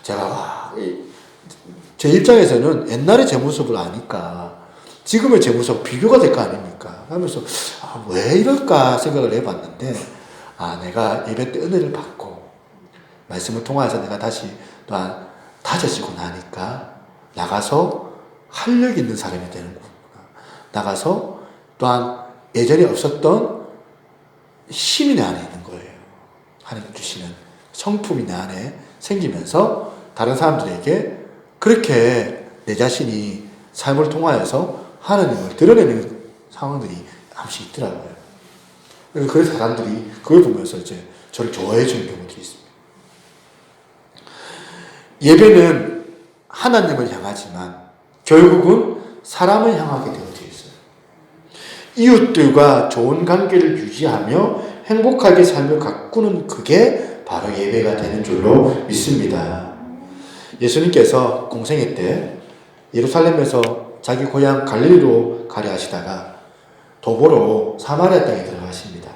제가 제 입장에서는 옛날의 제 모습을 아니까 지금의 제 모습 비교가 될 거 아닙니까? 하면서 왜 이럴까 생각을 해봤는데, 내가 예배 때 은혜를 받고 말씀을 통해서 내가 다시 또한 다져지고 나니까 나가서 활력 있는 사람이 되는구나. 나가서 또한 예전에 없었던 힘이 내 안에 있는 거예요. 하나님 주시는 성품이 내 안에 생기면서 다른 사람들에게 그렇게 내 자신이 삶을 통하여서 하나님을 드러내는 상황들이 한번씩 있더라고요. 그 사람들이 그걸 보면서 이제 저를 좋아해 주는 경우들이 있습니다. 예배는 하나님을 향하지만 결국은 사람을 향하게 되어져 있어요. 이웃들과 좋은 관계를 유지하며 행복하게 삶을 가꾸는 그게 바로 예배가 되는 줄로 믿습니다. 예수님께서 공생애 때 예루살렘에서 자기 고향 갈릴리로 가려 하시다가 도보로 사마리아 땅에 들어가십니다.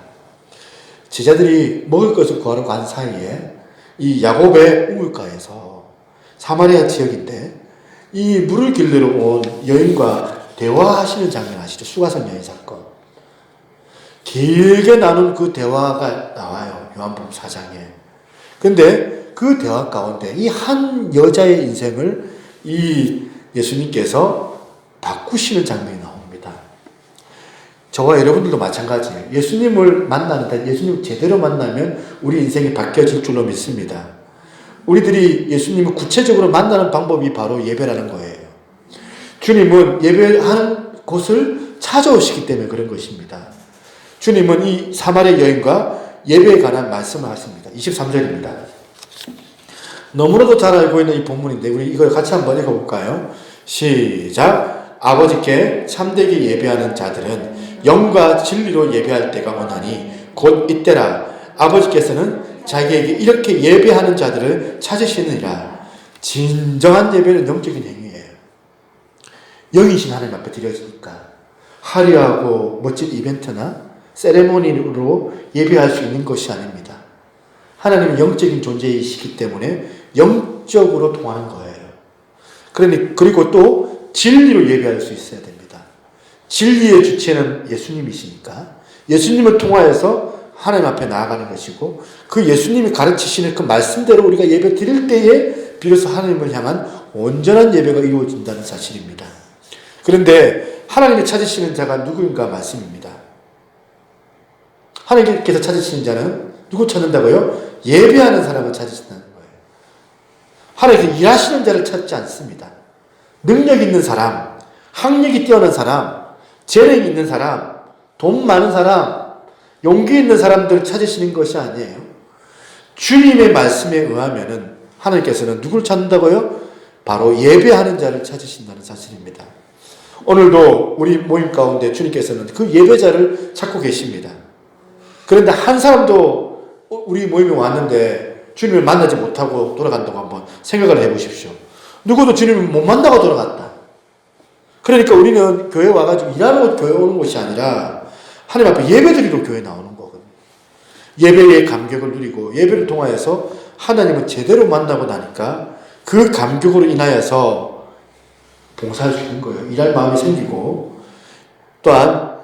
제자들이 먹을 것을 구하러 간 사이에 이 야곱의 우물가에서, 사마리아 지역인데 이 물을 길르러 온 여인과 대화하시는 장면 아시죠? 수가성 여인 사건. 길게 나눈 그 대화가 나와요. 요한복음 4장에. 근데 그 대화 가운데 이 한 여자의 인생을 이 예수님께서 바꾸시는 장면이 나옵니다. 저와 여러분들도 마찬가지예요. 예수님을 만나는데 예수님을 제대로 만나면 우리 인생이 바뀌어질 줄로 믿습니다. 우리들이 예수님을 구체적으로 만나는 방법이 바로 예배라는 거예요. 주님은 예배하는 곳을 찾아오시기 때문에 그런 것입니다. 주님은 이 사마리아 여인과 예배에 관한 말씀을 하십니다. 23절입니다. 너무나도 잘 알고 있는 이 본문인데 우리 이걸 같이 한번 읽어볼까요? 시작. 아버지께 참되게 예배하는 자들은 영과 진리로 예배할 때가 오나니 곧 이때라. 아버지께서는 자기에게 이렇게 예배하는 자들을 찾으시느니라. 진정한 예배는 영적인 행위예요. 영이신 하나님 앞에 드려지니까 화려하고 멋진 이벤트나 세레모니로 예배할 수 있는 것이 아닙니다. 하나님은 영적인 존재이시기 때문에 영적으로 통하는 거예요. 그리고 또 진리로 예배할 수 있어야 됩니다. 진리의 주체는 예수님이시니까 예수님을 통하여서 하나님 앞에 나아가는 것이고, 그 예수님이 가르치시는 그 말씀대로 우리가 예배 드릴 때에 비로소 하나님을 향한 온전한 예배가 이루어진다는 사실입니다. 그런데 하나님이 찾으시는 자가 누구인가 말씀입니다. 하나님께서 찾으시는 자는 누구 찾는다고요? 예배하는 사람을 찾으신다는 거예요. 하나님께서 일하시는 자를 찾지 않습니다. 능력 있는 사람, 학력이 뛰어난 사람, 재능 있는 사람, 돈 많은 사람, 용기 있는 사람들을 찾으시는 것이 아니에요. 주님의 말씀에 의하면은 하나님께서는 누구를 찾는다고요? 바로 예배하는 자를 찾으신다는 사실입니다. 오늘도 우리 모임 가운데 주님께서는 그 예배자를 찾고 계십니다. 그런데 한 사람도 우리 모임에 왔는데 주님을 만나지 못하고 돌아간다고 한번 생각을 해보십시오. 누구도 주님을 못 만나고 돌아갔다. 그러니까 우리는 교회 와가지고 일하는 교회 오는 곳이 아니라 하나님 앞에 예배드리러 교회 나오는 거거든요. 예배의 감격을 누리고 예배를 통하여서 하나님을 제대로 만나고 나니까 그 감격으로 인하여서 봉사할 수 있는 거예요. 일할 마음이 생기고, 또한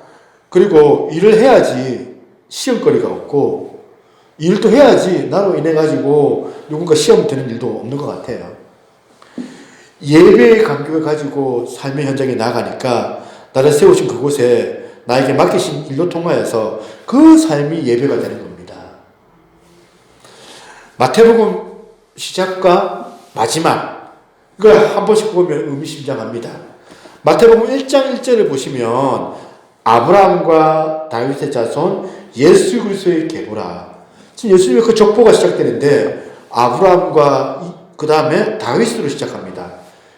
그리고 일을 해야지 시험거리가 없고, 일도 해야지 나로 인해 가지고 누군가 시험 드는 일도 없는 것 같아요. 예배의 감격을 가지고 삶의 현장에 나가니까 나를 세우신 그곳에 나에게 맡기신 일로 통하여서 그 삶이 예배가 되는 겁니다. 마태복음 시작과 마지막, 이걸 한 번씩 보면 의미심장합니다. 마태복음 1장 1절을 보시면 아브라함과 다윗의 자손 예수 그리스도의 계보라. 지금 예수님의 그 족보가 시작되는데 아브라함과 그 다음에 다윗으로 시작합니다.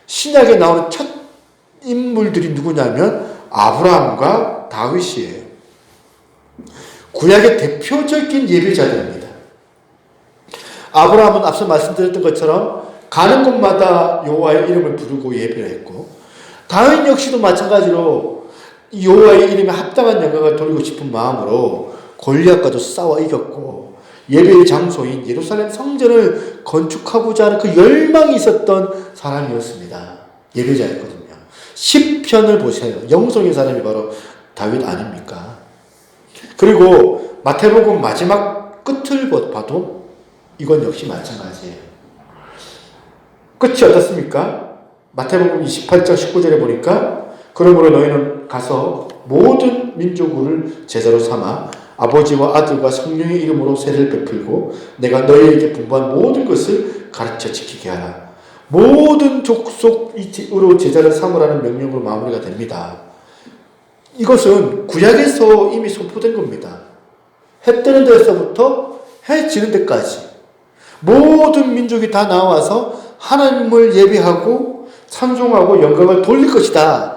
신약에 나오는 첫 인물들이 누구냐면 아브라함과 다윗이에요. 구약의 대표적인 예배자들입니다. 아브라함은 앞서 말씀드렸던 것처럼 가는 곳마다 여호와의 이름을 부르고 예배를 했고, 다윗 역시도 마찬가지로 여호와의 이름에 합당한 영광을 돌리고 싶은 마음으로 골리앗과도 싸워 이겼고, 예배의 장소인 예루살렘 성전을 건축하고자 하는 그 열망이 있었던 사람이었습니다. 예배자였거든요. 시편을 보세요. 영성의 사람이 바로 다윗 아닙니까? 그리고 마태복음 마지막 끝을 봐도 이건 역시 마찬가지예요. 끝이 어떻습니까? 마태복음 28장 19절에 보니까 그러므로 너희는 가서 모든 민족을 제자로 삼아 아버지와 아들과 성령의 이름으로 세례를 베풀고 내가 너희에게 분부한 모든 것을 가르쳐 지키게 하라. 모든 족속으로 제자를 삼으라는 명령으로 마무리가 됩니다. 이것은 구약에서 이미 선포된 겁니다. 해 뜨는 데서부터 해 지는 데까지 모든 민족이 다 나와서 하나님을 예배하고 찬송하고 영광을 돌릴 것이다.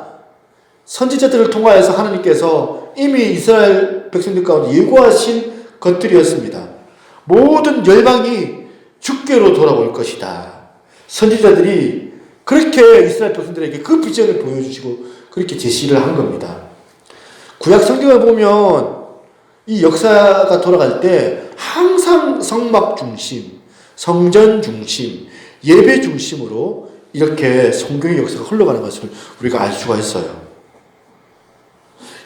선지자들을 통하여서 하나님께서 이미 이스라엘 백성들 가운데 예고하신 것들이었습니다. 모든 열방이 주께로 돌아올 것이다. 선지자들이 그렇게 이스라엘 백성들에게 그 비전을 보여주시고 그렇게 제시를 한 겁니다. 구약 성경을 보면 이 역사가 돌아갈 때 항상 성막 중심, 성전 중심, 예배 중심으로 이렇게 성경의 역사가 흘러가는 것을 우리가 알 수가 있어요.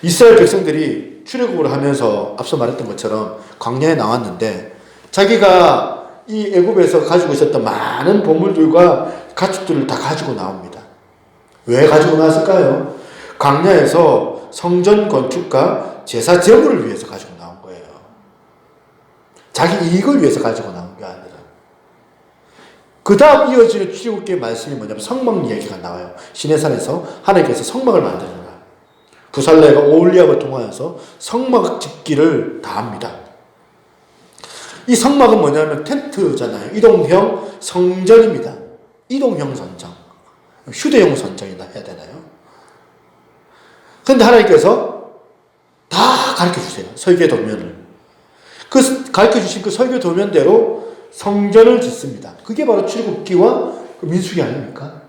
이스라엘 백성들이 출애굽을 하면서 앞서 말했던 것처럼 광야에 나왔는데 자기가 이 애굽에서 가지고 있었던 많은 보물들과 가축들을 다 가지고 나옵니다. 왜 가지고 나왔을까요? 광야에서 성전 건축과 제사 제물을 위해서 가지고 나온 거예요. 자기 이익을 위해서 가지고 나온 게 아니라. 그 다음 이어지는 출애굽기의 말씀이 뭐냐면 성막 이야기가 나와요. 시내산에서 하나님께서 성막을 만들어라. 부살레가 오홀리압을 통하여서 성막 짓기를 다 합니다. 이 성막은 뭐냐면 텐트잖아요. 이동형 성전입니다. 이동형 성전. 휴대용 성전이라 해야 되나요? 그런데 하나님께서 다 가르쳐 주세요. 설계 도면을. 그 가르쳐 주신 그 설계 도면대로 성전을 짓습니다. 그게 바로 출애굽기와 민수기 아닙니까?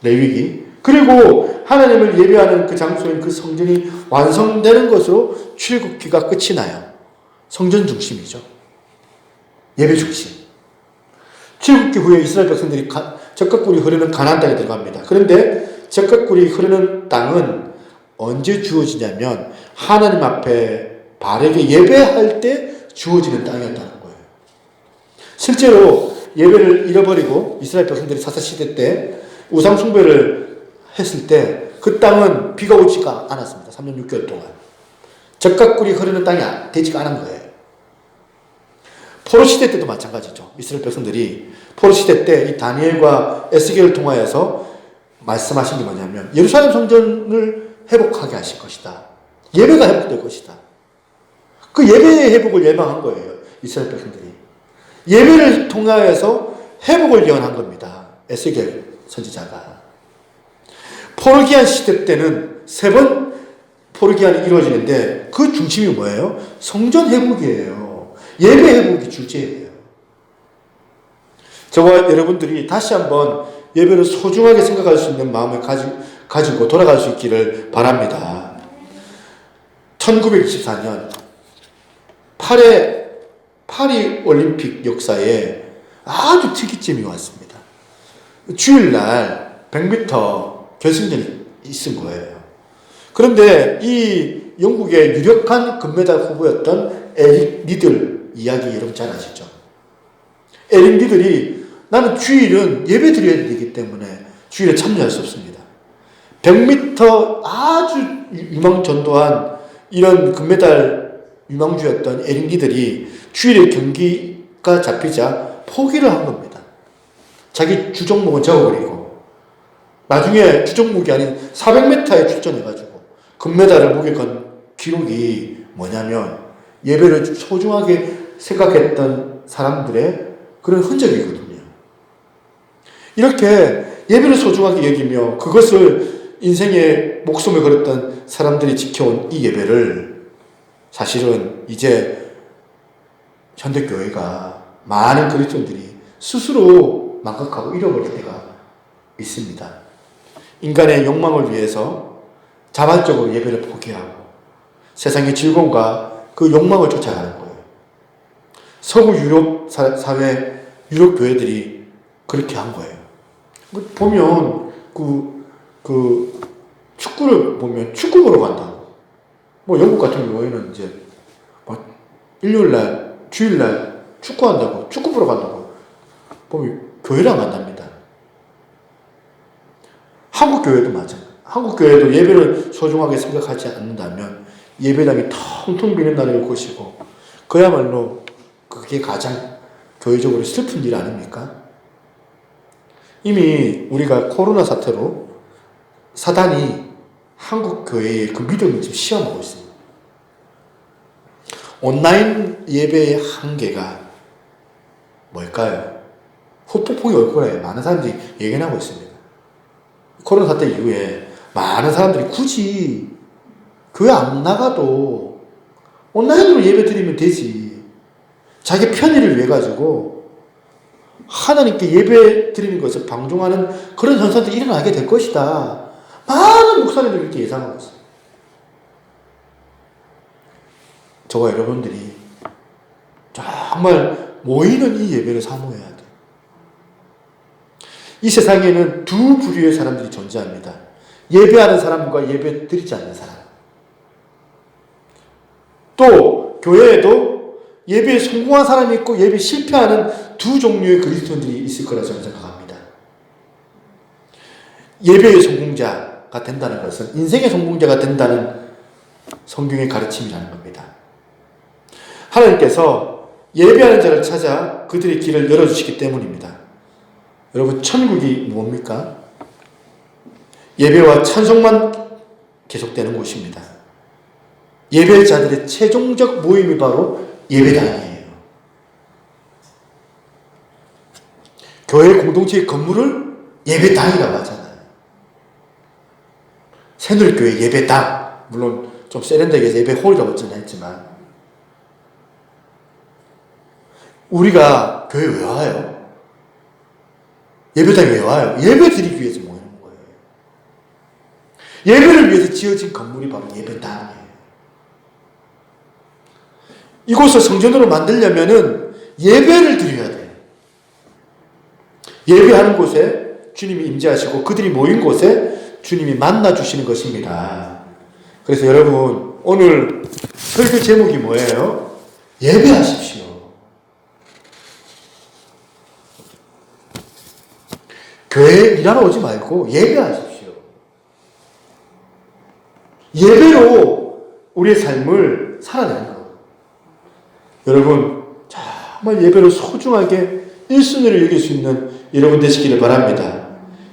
레위기. 그리고 하나님을 예배하는 그 장소인 그 성전이 완성되는 것으로 출애굽기가 끝이 나요. 성전 중심이죠. 예배 중심. 출애굽기 후에 이스라엘 백성들이 적각굴이 흐르는 가나안 땅에 들어갑니다. 그런데 적각굴이 흐르는 땅은 언제 주어지냐면 하나님 앞에 바르게 예배할 때 주어지는 땅이었다는 거예요. 실제로 예배를 잃어버리고 이스라엘 백성들이 사사시대 때 우상 숭배를 했을 때 그 땅은 비가 오지가 않았습니다. 3년 6개월 동안. 적각굴이 흐르는 땅이 되지가 않은 거예요. 포로 시대 때도 마찬가지죠. 이스라엘 백성들이 포로 시대 때 이 다니엘과 에스겔을 통하여서 말씀하신 게 뭐냐면 예루살렘 성전을 회복하게 하실 것이다. 예배가 회복될 것이다. 그 예배의 회복을 예방한 거예요. 이스라엘 백성들이. 예배를 통하여서 회복을 예언한 겁니다. 에스겔 선지자가. 포르기안 시대 때는 3번 포르기안이 이루어지는데 그 중심이 뭐예요? 성전 회복이에요. 예배 회복이 주제예요. 저와 여러분들이 다시 한번 예배를 소중하게 생각할 수 있는 마음을 가지고 돌아갈 수 있기를 바랍니다. 1924년 파리 올림픽 역사에 아주 특이점이 왔습니다. 주일날 100m 결승전이 있은 거예요. 그런데 이 영국의 유력한 금메달 후보였던 에릭 리들 이야기 여러분 잘 아시죠? 에릭 리들이 나는 주일은 예배 드려야 되기 때문에 주일에 참여할 수 없습니다. 100m 아주 유망전도한 이런 금메달 유망주였던 에릭 리들이 주일에 경기가 잡히자 포기를 한 겁니다. 자기 주종목은 적어버리고 나중에 주종목이 아닌 400m에 출전해가지고 금메달을 목에 건 기록이 뭐냐면 예배를 소중하게 생각했던 사람들의 그런 흔적이거든요. 이렇게 예배를 소중하게 여기며 그것을 인생의 목숨을 걸었던 사람들이 지켜온 이 예배를 사실은 이제 현대교회가 많은 그리스도인들이 스스로 망각하고 잃어버릴 때가 있습니다. 인간의 욕망을 위해서 자발적으로 예배를 포기하고 세상의 즐거움과 그 욕망을 쫓아가는 거예요. 서구 유럽 사회, 유럽 교회들이 그렇게 한 거예요. 보면 축구를 보면 축구 보러 간다고. 뭐 영국 같은 경우에는 이제 막 일요일날, 주일날 축구한다고, 축구 보러 간다고 보면 교회를 안 간답니다. 한국 교회도 마찬가지. 한국 교회도 예배를 소중하게 생각하지 않는다면 예배당이 텅텅 비는 날일 것이고 그야말로 그게 가장 교회적으로 슬픈 일 아닙니까? 이미 우리가 코로나 사태로 사단이 한국 교회의 그 믿음을 지금 시험하고 있습니다. 온라인 예배의 한계가 뭘까요? 후폭풍이 올 거예요. 많은 사람들이 예견하고 있습니다. 코로나 사태 이후에 많은 사람들이 굳이 교회 안 나가도 온라인으로 예배 드리면 되지. 자기 편의를 위해 가지고 하나님께 예배 드리는 것을 방종하는 그런 현상들이 일어나게 될 것이다. 많은 목사님들이 이렇게 예상하고 있어요. 저와 여러분들이 정말 모이는 이 예배를 사모해야 돼요. 이 세상에는 두 부류의 사람들이 존재합니다. 예배하는 사람과 예배 드리지 않는 사람. 또 교회에도 예배에 성공한 사람이 있고 예배에 실패하는 두 종류의 그리스도인들이 있을 거라 저는 생각합니다. 예배의 성공자가 된다는 것은 인생의 성공자가 된다는 성경의 가르침이라는 겁니다. 하나님께서 예배하는 자를 찾아 그들의 길을 열어주시기 때문입니다. 여러분, 천국이 뭡니까? 예배와 찬송만 계속되는 곳입니다. 예배자들의 최종적 모임이 바로 예배당이에요. 교회 공동체의 건물을 예배당이라고 하잖아요. 새누리교회 예배당, 물론 좀 세련되게 예배홀이라고 했지만 우리가 교회 왜 와요? 예배당에 왜 와요? 예배 드리기 위해서 모이는 거예요. 예배를 위해서 지어진 건물이 바로 예배당이에요. 이곳을 성전으로 만들려면은 예배를 드려야 돼요. 예배하는 곳에 주님이 임재하시고 그들이 모인 곳에 주님이 만나주시는 것입니다. 그래서 여러분, 오늘 설교 제목이 뭐예요? 예배하십시오. 교회에 일하러 오지 말고 예배하십시오. 예배로 우리의 삶을 살아내는 것. 여러분, 정말 예배를 소중하게 1순위로 여길 수 있는 여러분 되시기를 바랍니다.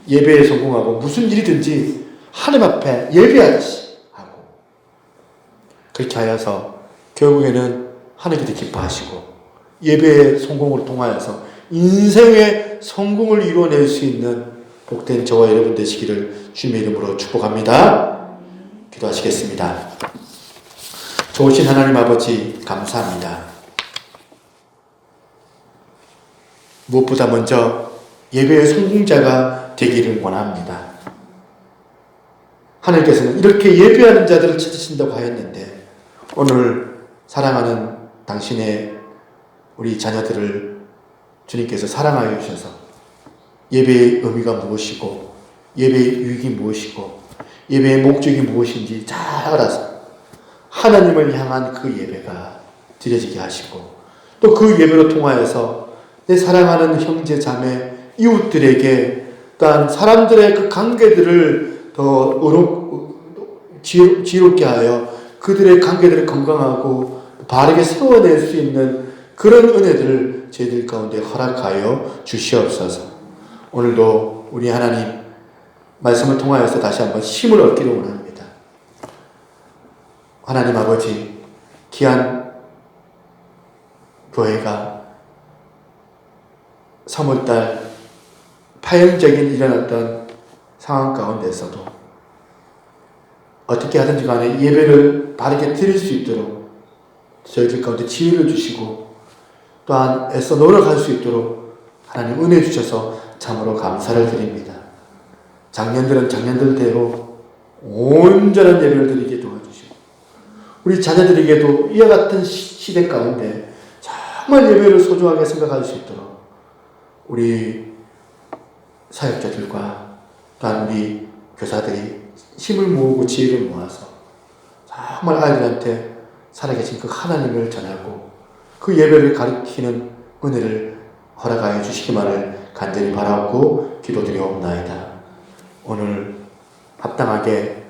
예배에 성공하고 무슨 일이든지 하나님 앞에 예배하듯이 하고 그렇게 하여서 결국에는 하나님께서 기뻐하시고 예배의 성공으로 통하여서 인생의 성공을 이루어낼 수 있는 복된 저와 여러분 되시기를 주님의 이름으로 축복합니다. 기도하시겠습니다. 좋으신 하나님 아버지 감사합니다. 무엇보다 먼저 예배의 성공자가 되기를 원합니다. 하나님께서는 이렇게 예배하는 자들을 찾으신다고 하였는데 오늘 사랑하는 당신의 우리 자녀들을 주님께서 사랑하여 주셔서 예배의 의미가 무엇이고 예배의 유익이 무엇이고 예배의 목적이 무엇인지 잘 알아서 하나님을 향한 그 예배가 드려지게 하시고 또 그 예배로 통하여서 내 사랑하는 형제 자매 이웃들에게 또한 사람들의 그 관계들을 더 지롭게 하여 그들의 관계들을 건강하고 바르게 세워낼 수 있는 그런 은혜들을 저희들 가운데 허락하여 주시옵소서. 오늘도 우리 하나님 말씀을 통하여서 다시 한번 힘을 얻기를 원합니다. 하나님 아버지, 귀한 교회가 3월달 파행적인 일어났던 상황 가운데서도 어떻게 하든지 간에 예배를 바르게 드릴 수 있도록 저희들 가운데 지혜를 주시고 또한 애써 노력할 수 있도록 하나님 은혜 주셔서 참으로 감사를 드립니다. 작년들은 작년들대로 온전한 예배를 드리게 도와주시고 우리 자녀들에게도 이와 같은 시대 가운데 정말 예배를 소중하게 생각할 수 있도록 우리 사역자들과 또한 우리 교사들이 힘을 모으고 지혜를 모아서 정말 아이들한테 살아계신 그 하나님을 전하고 그 예배를 가리키는 은혜를 허락하여 주시기만을 간절히 바라고 기도드리옵나이다. 오늘 합당하게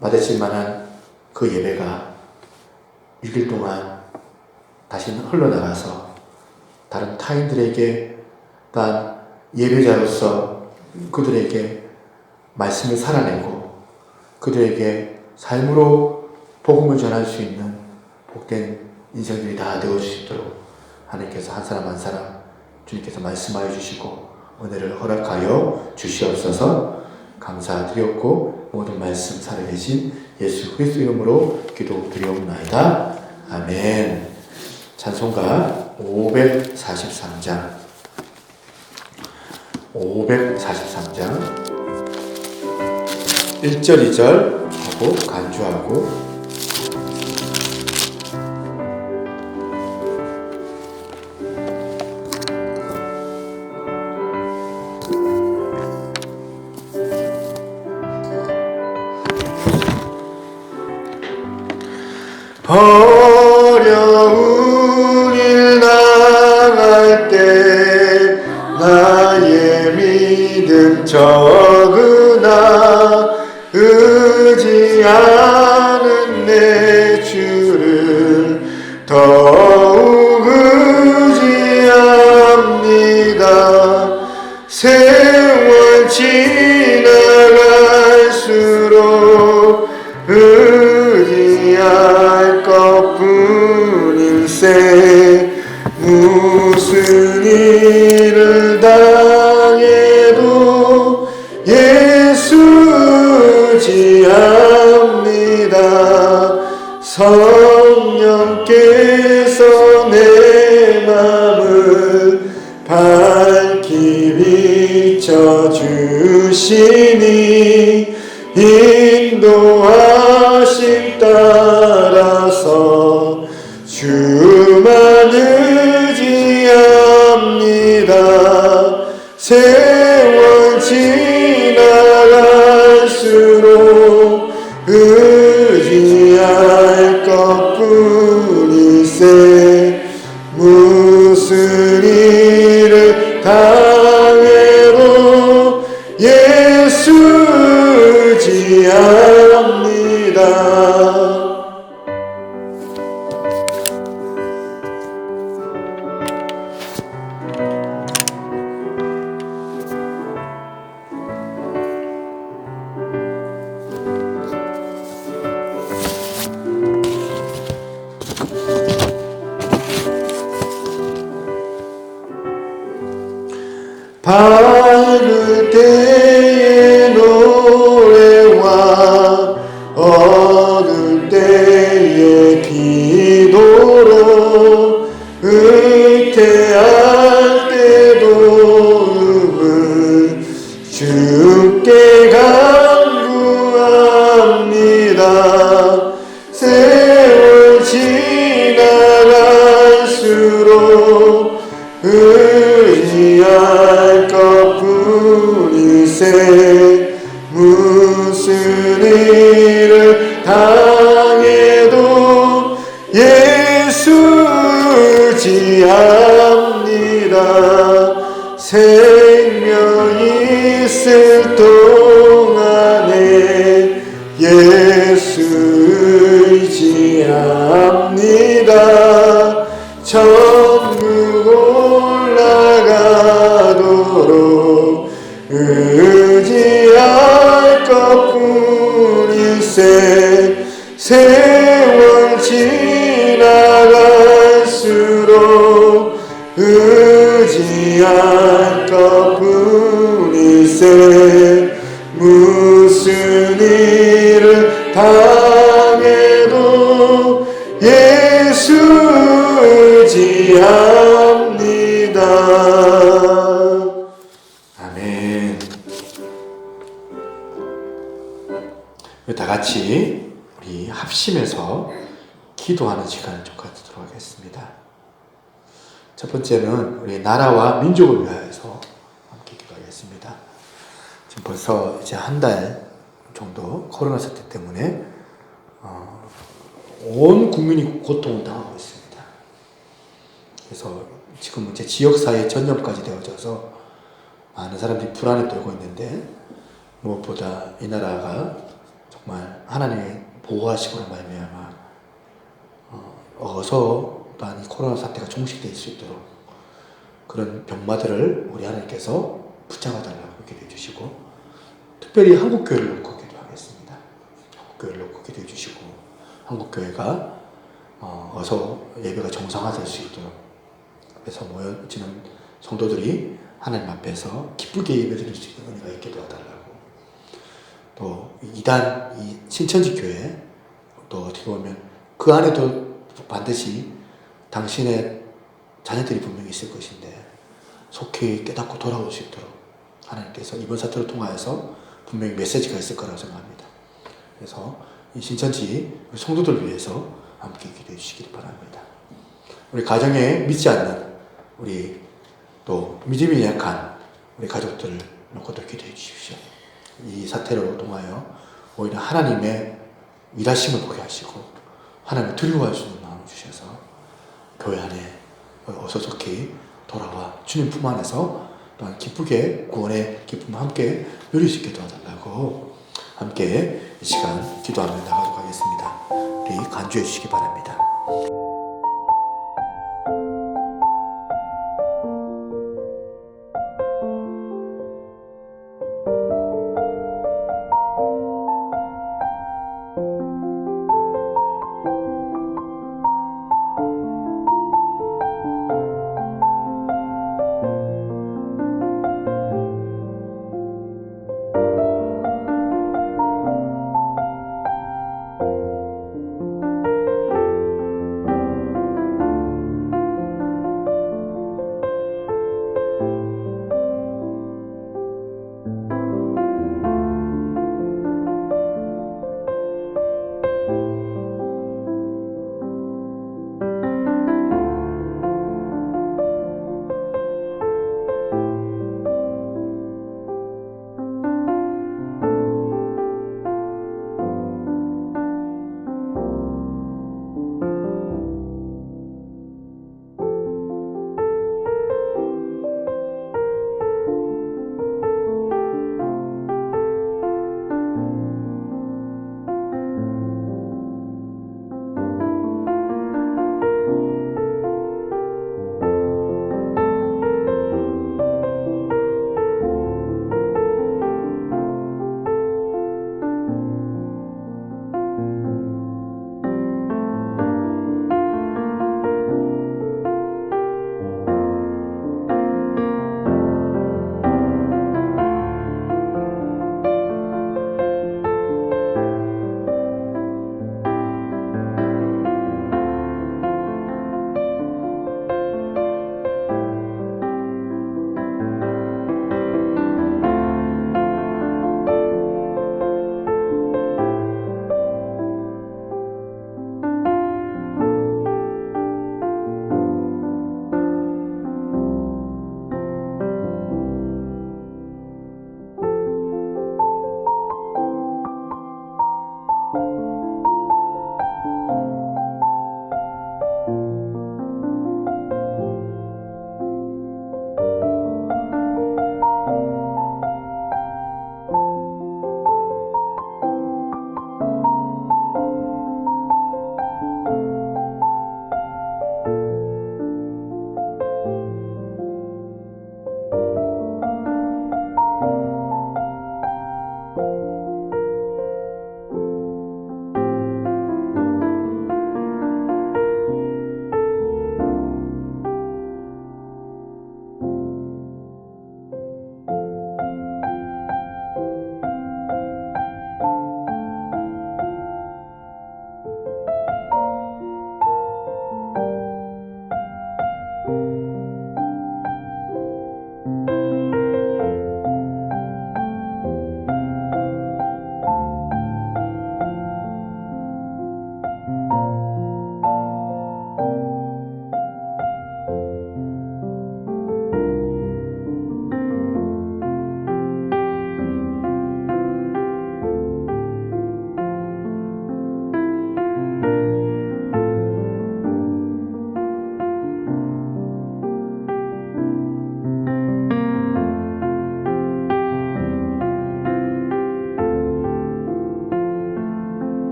받으실 만한 그 예배가 6일 동안 다시 흘러나가서 다른 타인들에게 또한 예배자로서 그들에게 말씀을 살아내고 그들에게 삶으로 복음을 전할 수 있는 복된 인생들이 다 되어질 수 있도록 하나님께서 한 사람 한 사람 주님께서 말씀하여 주시고 은혜를 허락하여 주시옵소서. 감사드렸고 모든 말씀 살아계신 예수 그리스도 이름으로 기도드리옵나이다. 아멘. 찬송가 543장 1절 2절 하고 간주하고 어려운 일 당할 때 나의 믿음 적으나 의지하는 내 주를 더욱 의지합니다. 세월 지나갈수록 의지할 것뿐일세. 무슨 일을 당해도 예수 의지합니다. 성령께서 내 맘을 밝히 비춰주시니 인도하심 따라서 주만 의지합니다. 세월 지나갈수록 의지할 것뿐일세. 무슨 일을 당해도 예수 의지합니다. 밝을 때의 노래와 어두울 때의 기도로 의태할 때도 일을 당해도 예수 의지합니다. 생명 있을 동안에 예수 의지합니다. 천국 올라가도록 의지할 것뿐일세. 세월 지나갈수록 의지할 것뿐일세. 무슨 일을 당해도 예수 의지합니다. 아멘. 다 같이 우리 합심해서 기도하는 시간을 좀 갖도록 하겠습니다. 첫 번째는 우리 나라와 민족을 위하여서 함께 기도하겠습니다. 지금 벌써 이제 한 달 정도 코로나 사태 때문에 온 국민이 고통을 당하고 있습니다. 그래서 지금 이제 지역사회 전염까지 되어져서 많은 사람들이 불안에 떨고 있는데, 무엇보다 이 나라가 정말 하나님의 보호하시고로 말미암아 어서 또한 이 코로나 사태가 종식될 수 있도록 그런 병마들을 우리 하나님께서 붙잡아달라고 기도해 주시고, 특별히 한국교회를 놓고 기도하겠습니다. 한국교회를 놓고 기도해 주시고, 한국교회가 어서 예배가 정상화될 수 있도록, 앞에서 모여지는 성도들이 하나님 앞에서 기쁘게 예배드릴 수 있는 은혜가 있게 도와달라고, 또 이단 이 신천지 교회 또 어떻게 보면 그 안에도 반드시 당신의 자녀들이 분명히 있을 것인데 속히 깨닫고 돌아올 수 있도록 하나님께서 이번 사태를 통하여서 분명히 메시지가 있을 거라고 생각합니다. 그래서 이 신천지 성도들을 위해서 함께 기도해 주시기를 바랍니다. 우리 가정에 믿지 않는 우리 또 믿음이 약한 우리 가족들을 놓고도 기도해 주십시오. 이 사태로 통하여 오히려 하나님의 일하심을 보게 하시고 하나님을 두려워할 수 있는 마음을 주셔서 교회 안에 어서 좋게 돌아와 주님 품 안에서 또한 기쁘게 구원의 기쁨을 함께 누릴 수 있게 도와달라고 함께 이 시간 기도하며 나가도록 하겠습니다. 우리 간주해 주시기 바랍니다.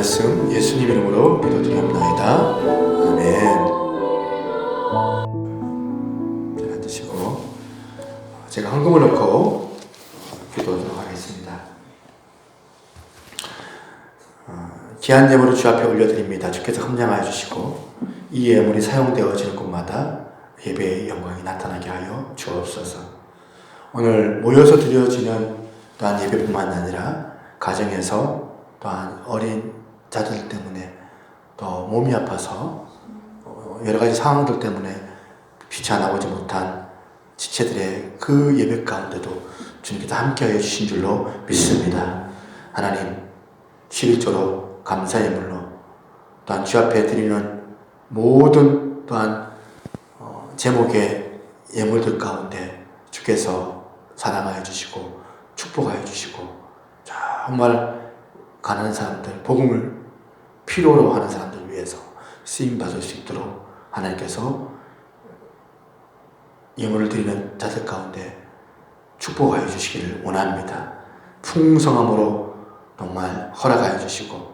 말씀 예수님 이름으로 기도드리옵나이다. 아멘. 앉으시고 제가 헌금을 넣고 기도하도록 하겠습니다. 귀한 예물을 주 앞에 올려드립니다. 주께서 함량하여 주시고 이 예물이 사용되어지는 곳마다 예배의 영광이 나타나게 하여 주옵소서. 오늘 모여서 드려지는 또한 예배뿐만 아니라 가정에서 또한 어린 자들 때문에 또 몸이 아파서 여러 가지 상황들 때문에 귀찮아오지 못한 지체들의 그 예배 가운데도 주님께서 함께하여 주신 줄로 믿습니다. 하나님 11조로 감사 예물로 또한 주 앞에 드리는 모든 또한 제목의 예물들 가운데 주께서 사랑하여 주시고 축복하여 주시고 정말 가난한 사람들, 복음을 필요로 하는 사람들 위해서 쓰임받을 수 있도록 하나님께서 예물을 드리는 자들 가운데 축복하여 주시기를 원합니다. 풍성함으로 정말 허락하여 주시고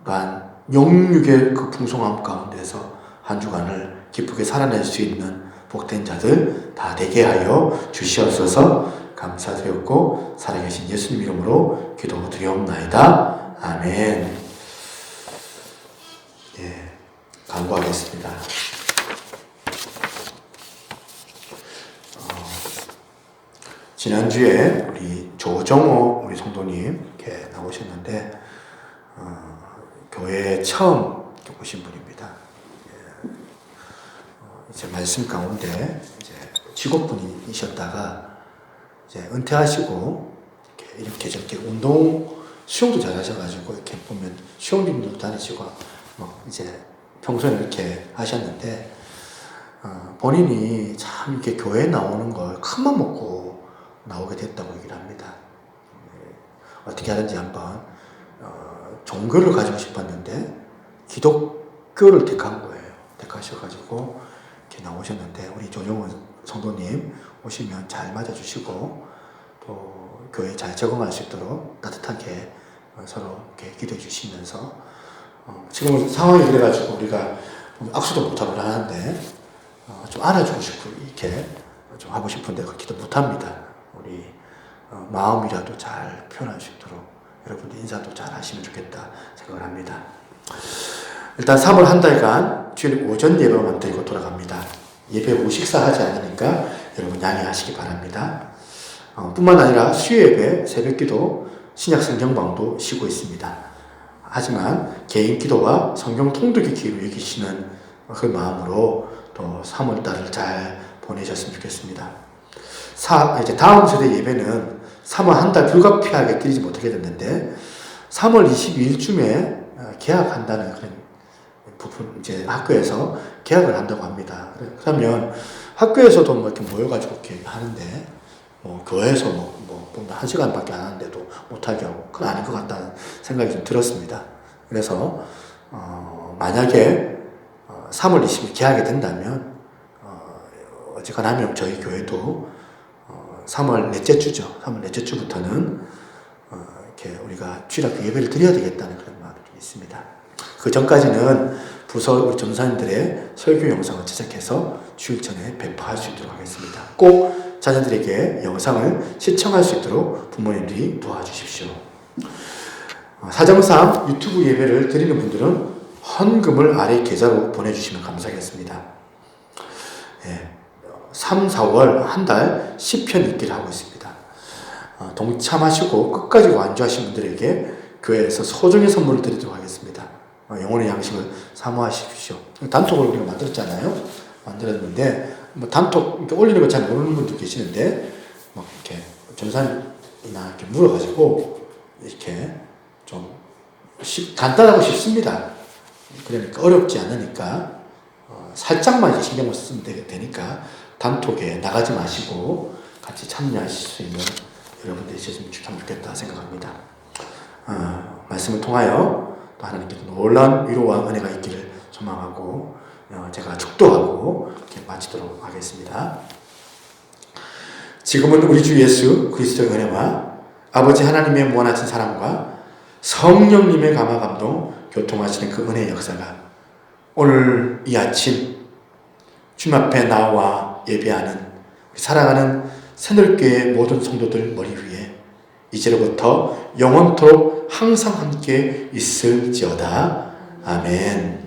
또한 영육의 그 풍성함 가운데서 한 주간을 기쁘게 살아낼 수 있는 복된 자들 다 되게 하여 주시옵소서. 감사드렸고 살아계신 예수님 이름으로 기도드리옵나이다. 아멘. 예, 간구하겠습니다. 지난주에 우리 조정호 우리 성도님 이렇게 나오셨는데 교회에 처음 오신 분입니다. 이제 말씀 가운데 이제 직업분이셨다가 이제 은퇴하시고 이렇게 저렇게 운동 수영도 잘하셔가지고 이렇게 보면 수영님도 다니시고 이제 평소에 이렇게 하셨는데 본인이 참 이렇게 교회에 나오는 걸 큰맘 먹고 나오게 됐다고 얘기를 합니다. 어떻게 하는지 한번 종교를 가지고 싶었는데 기독교를 택한 거예요. 택하셔가지고 이렇게 나오셨는데 우리 조정원 성도님 오시면 잘 맞아주시고 또 교회에 잘 적응할 수 있도록 따뜻하게 서로 이렇게 기도해 주시면서 지금 상황이 그래가지고 우리가 악수도 못하고 하는데 좀 안아주고 싶고 이렇게 좀 하고 싶은데 그 기도 못합니다. 우리 마음이라도 잘 표현할 수 있도록 여러분들 인사도 잘 하시면 좋겠다 생각을 합니다. 일단 3월 한 달간 주일 오전 예배만 드리고 돌아갑니다. 예배 후 식사하지 않으니까 여러분 양해하시기 바랍니다. 뿐만 아니라 수요예배, 새벽기도, 신약성경방도 쉬고 있습니다. 하지만 개인 기도와 성경 통독의 기회로 여기시는 그 마음으로 또 3월달을 잘 보내셨으면 좋겠습니다. 이제 다음 세대 예배는 3월 한 달 불가피하게 드리지 못하게 됐는데 3월 22일쯤에 개학한다는 그런 부분 이제 학교에서 개학을 한다고 합니다. 그러면 학교에서도 뭐 이렇게 모여가지고 이렇게 하는데 교회에서 한 시간밖에 안 하는데도 못하게 하고 그건 아닌 것 같다는 생각이 좀 들었습니다. 그래서 만약에 3월 20일 개학이 된다면 어쨌거나 하면 저희 교회도 3월 넷째 주죠. 3월 넷째 주부터는 이렇게 우리가 주일학교 예배를 드려야 되겠다는 그런 마음이 좀 있습니다. 그 전까지는 부서 우리 전사님들의 설교 영상을 제작해서 주일 전에 배포할 수 있도록 하겠습니다. 꼭 자녀들에게 영상을 시청할 수 있도록 부모님들이 도와주십시오. 사정상 유튜브 예배를 드리는 분들은 헌금을 아래 계좌로 보내주시면 감사하겠습니다. 3, 4월 한 달 10편 읽기를 하고 있습니다. 동참하시고 끝까지 완주하신 분들에게 교회에서 소정의 선물을 드리도록 하겠습니다. 영혼의 양식을 사모하십시오. 단톡을 우리가 만들었잖아요. 만들었는데 단톡 이렇게 올리는 거 잘 모르는 분도 계시는데 막 이렇게 전사님이나 이렇게 물어가지고 이렇게 좀 간단하고 쉽습니다. 그러니까 어렵지 않으니까 살짝만 이제 신경을 쓰면 되니까 단톡에 나가지 마시고 같이 참여하실 수 있는 여러분들이 있으면 참 좋겠다 생각합니다. 말씀을 통하여 또 하나님께서 놀라운 위로와 은혜가 있기를 소망하고 제가 축도하고 이렇게 마치도록 하겠습니다. 지금은 우리 주 예수 그리스도의 은혜와 아버지 하나님의 무한하신 사랑과 성령님의 감화감동, 교통하시는 그 은혜의 역사가 오늘 이 아침 주님 앞에 나와 예배하는 우리 사랑하는 새늘교회 모든 성도들 머리 위에 이제로부터 영원토록 항상 함께 있을지어다. 아멘.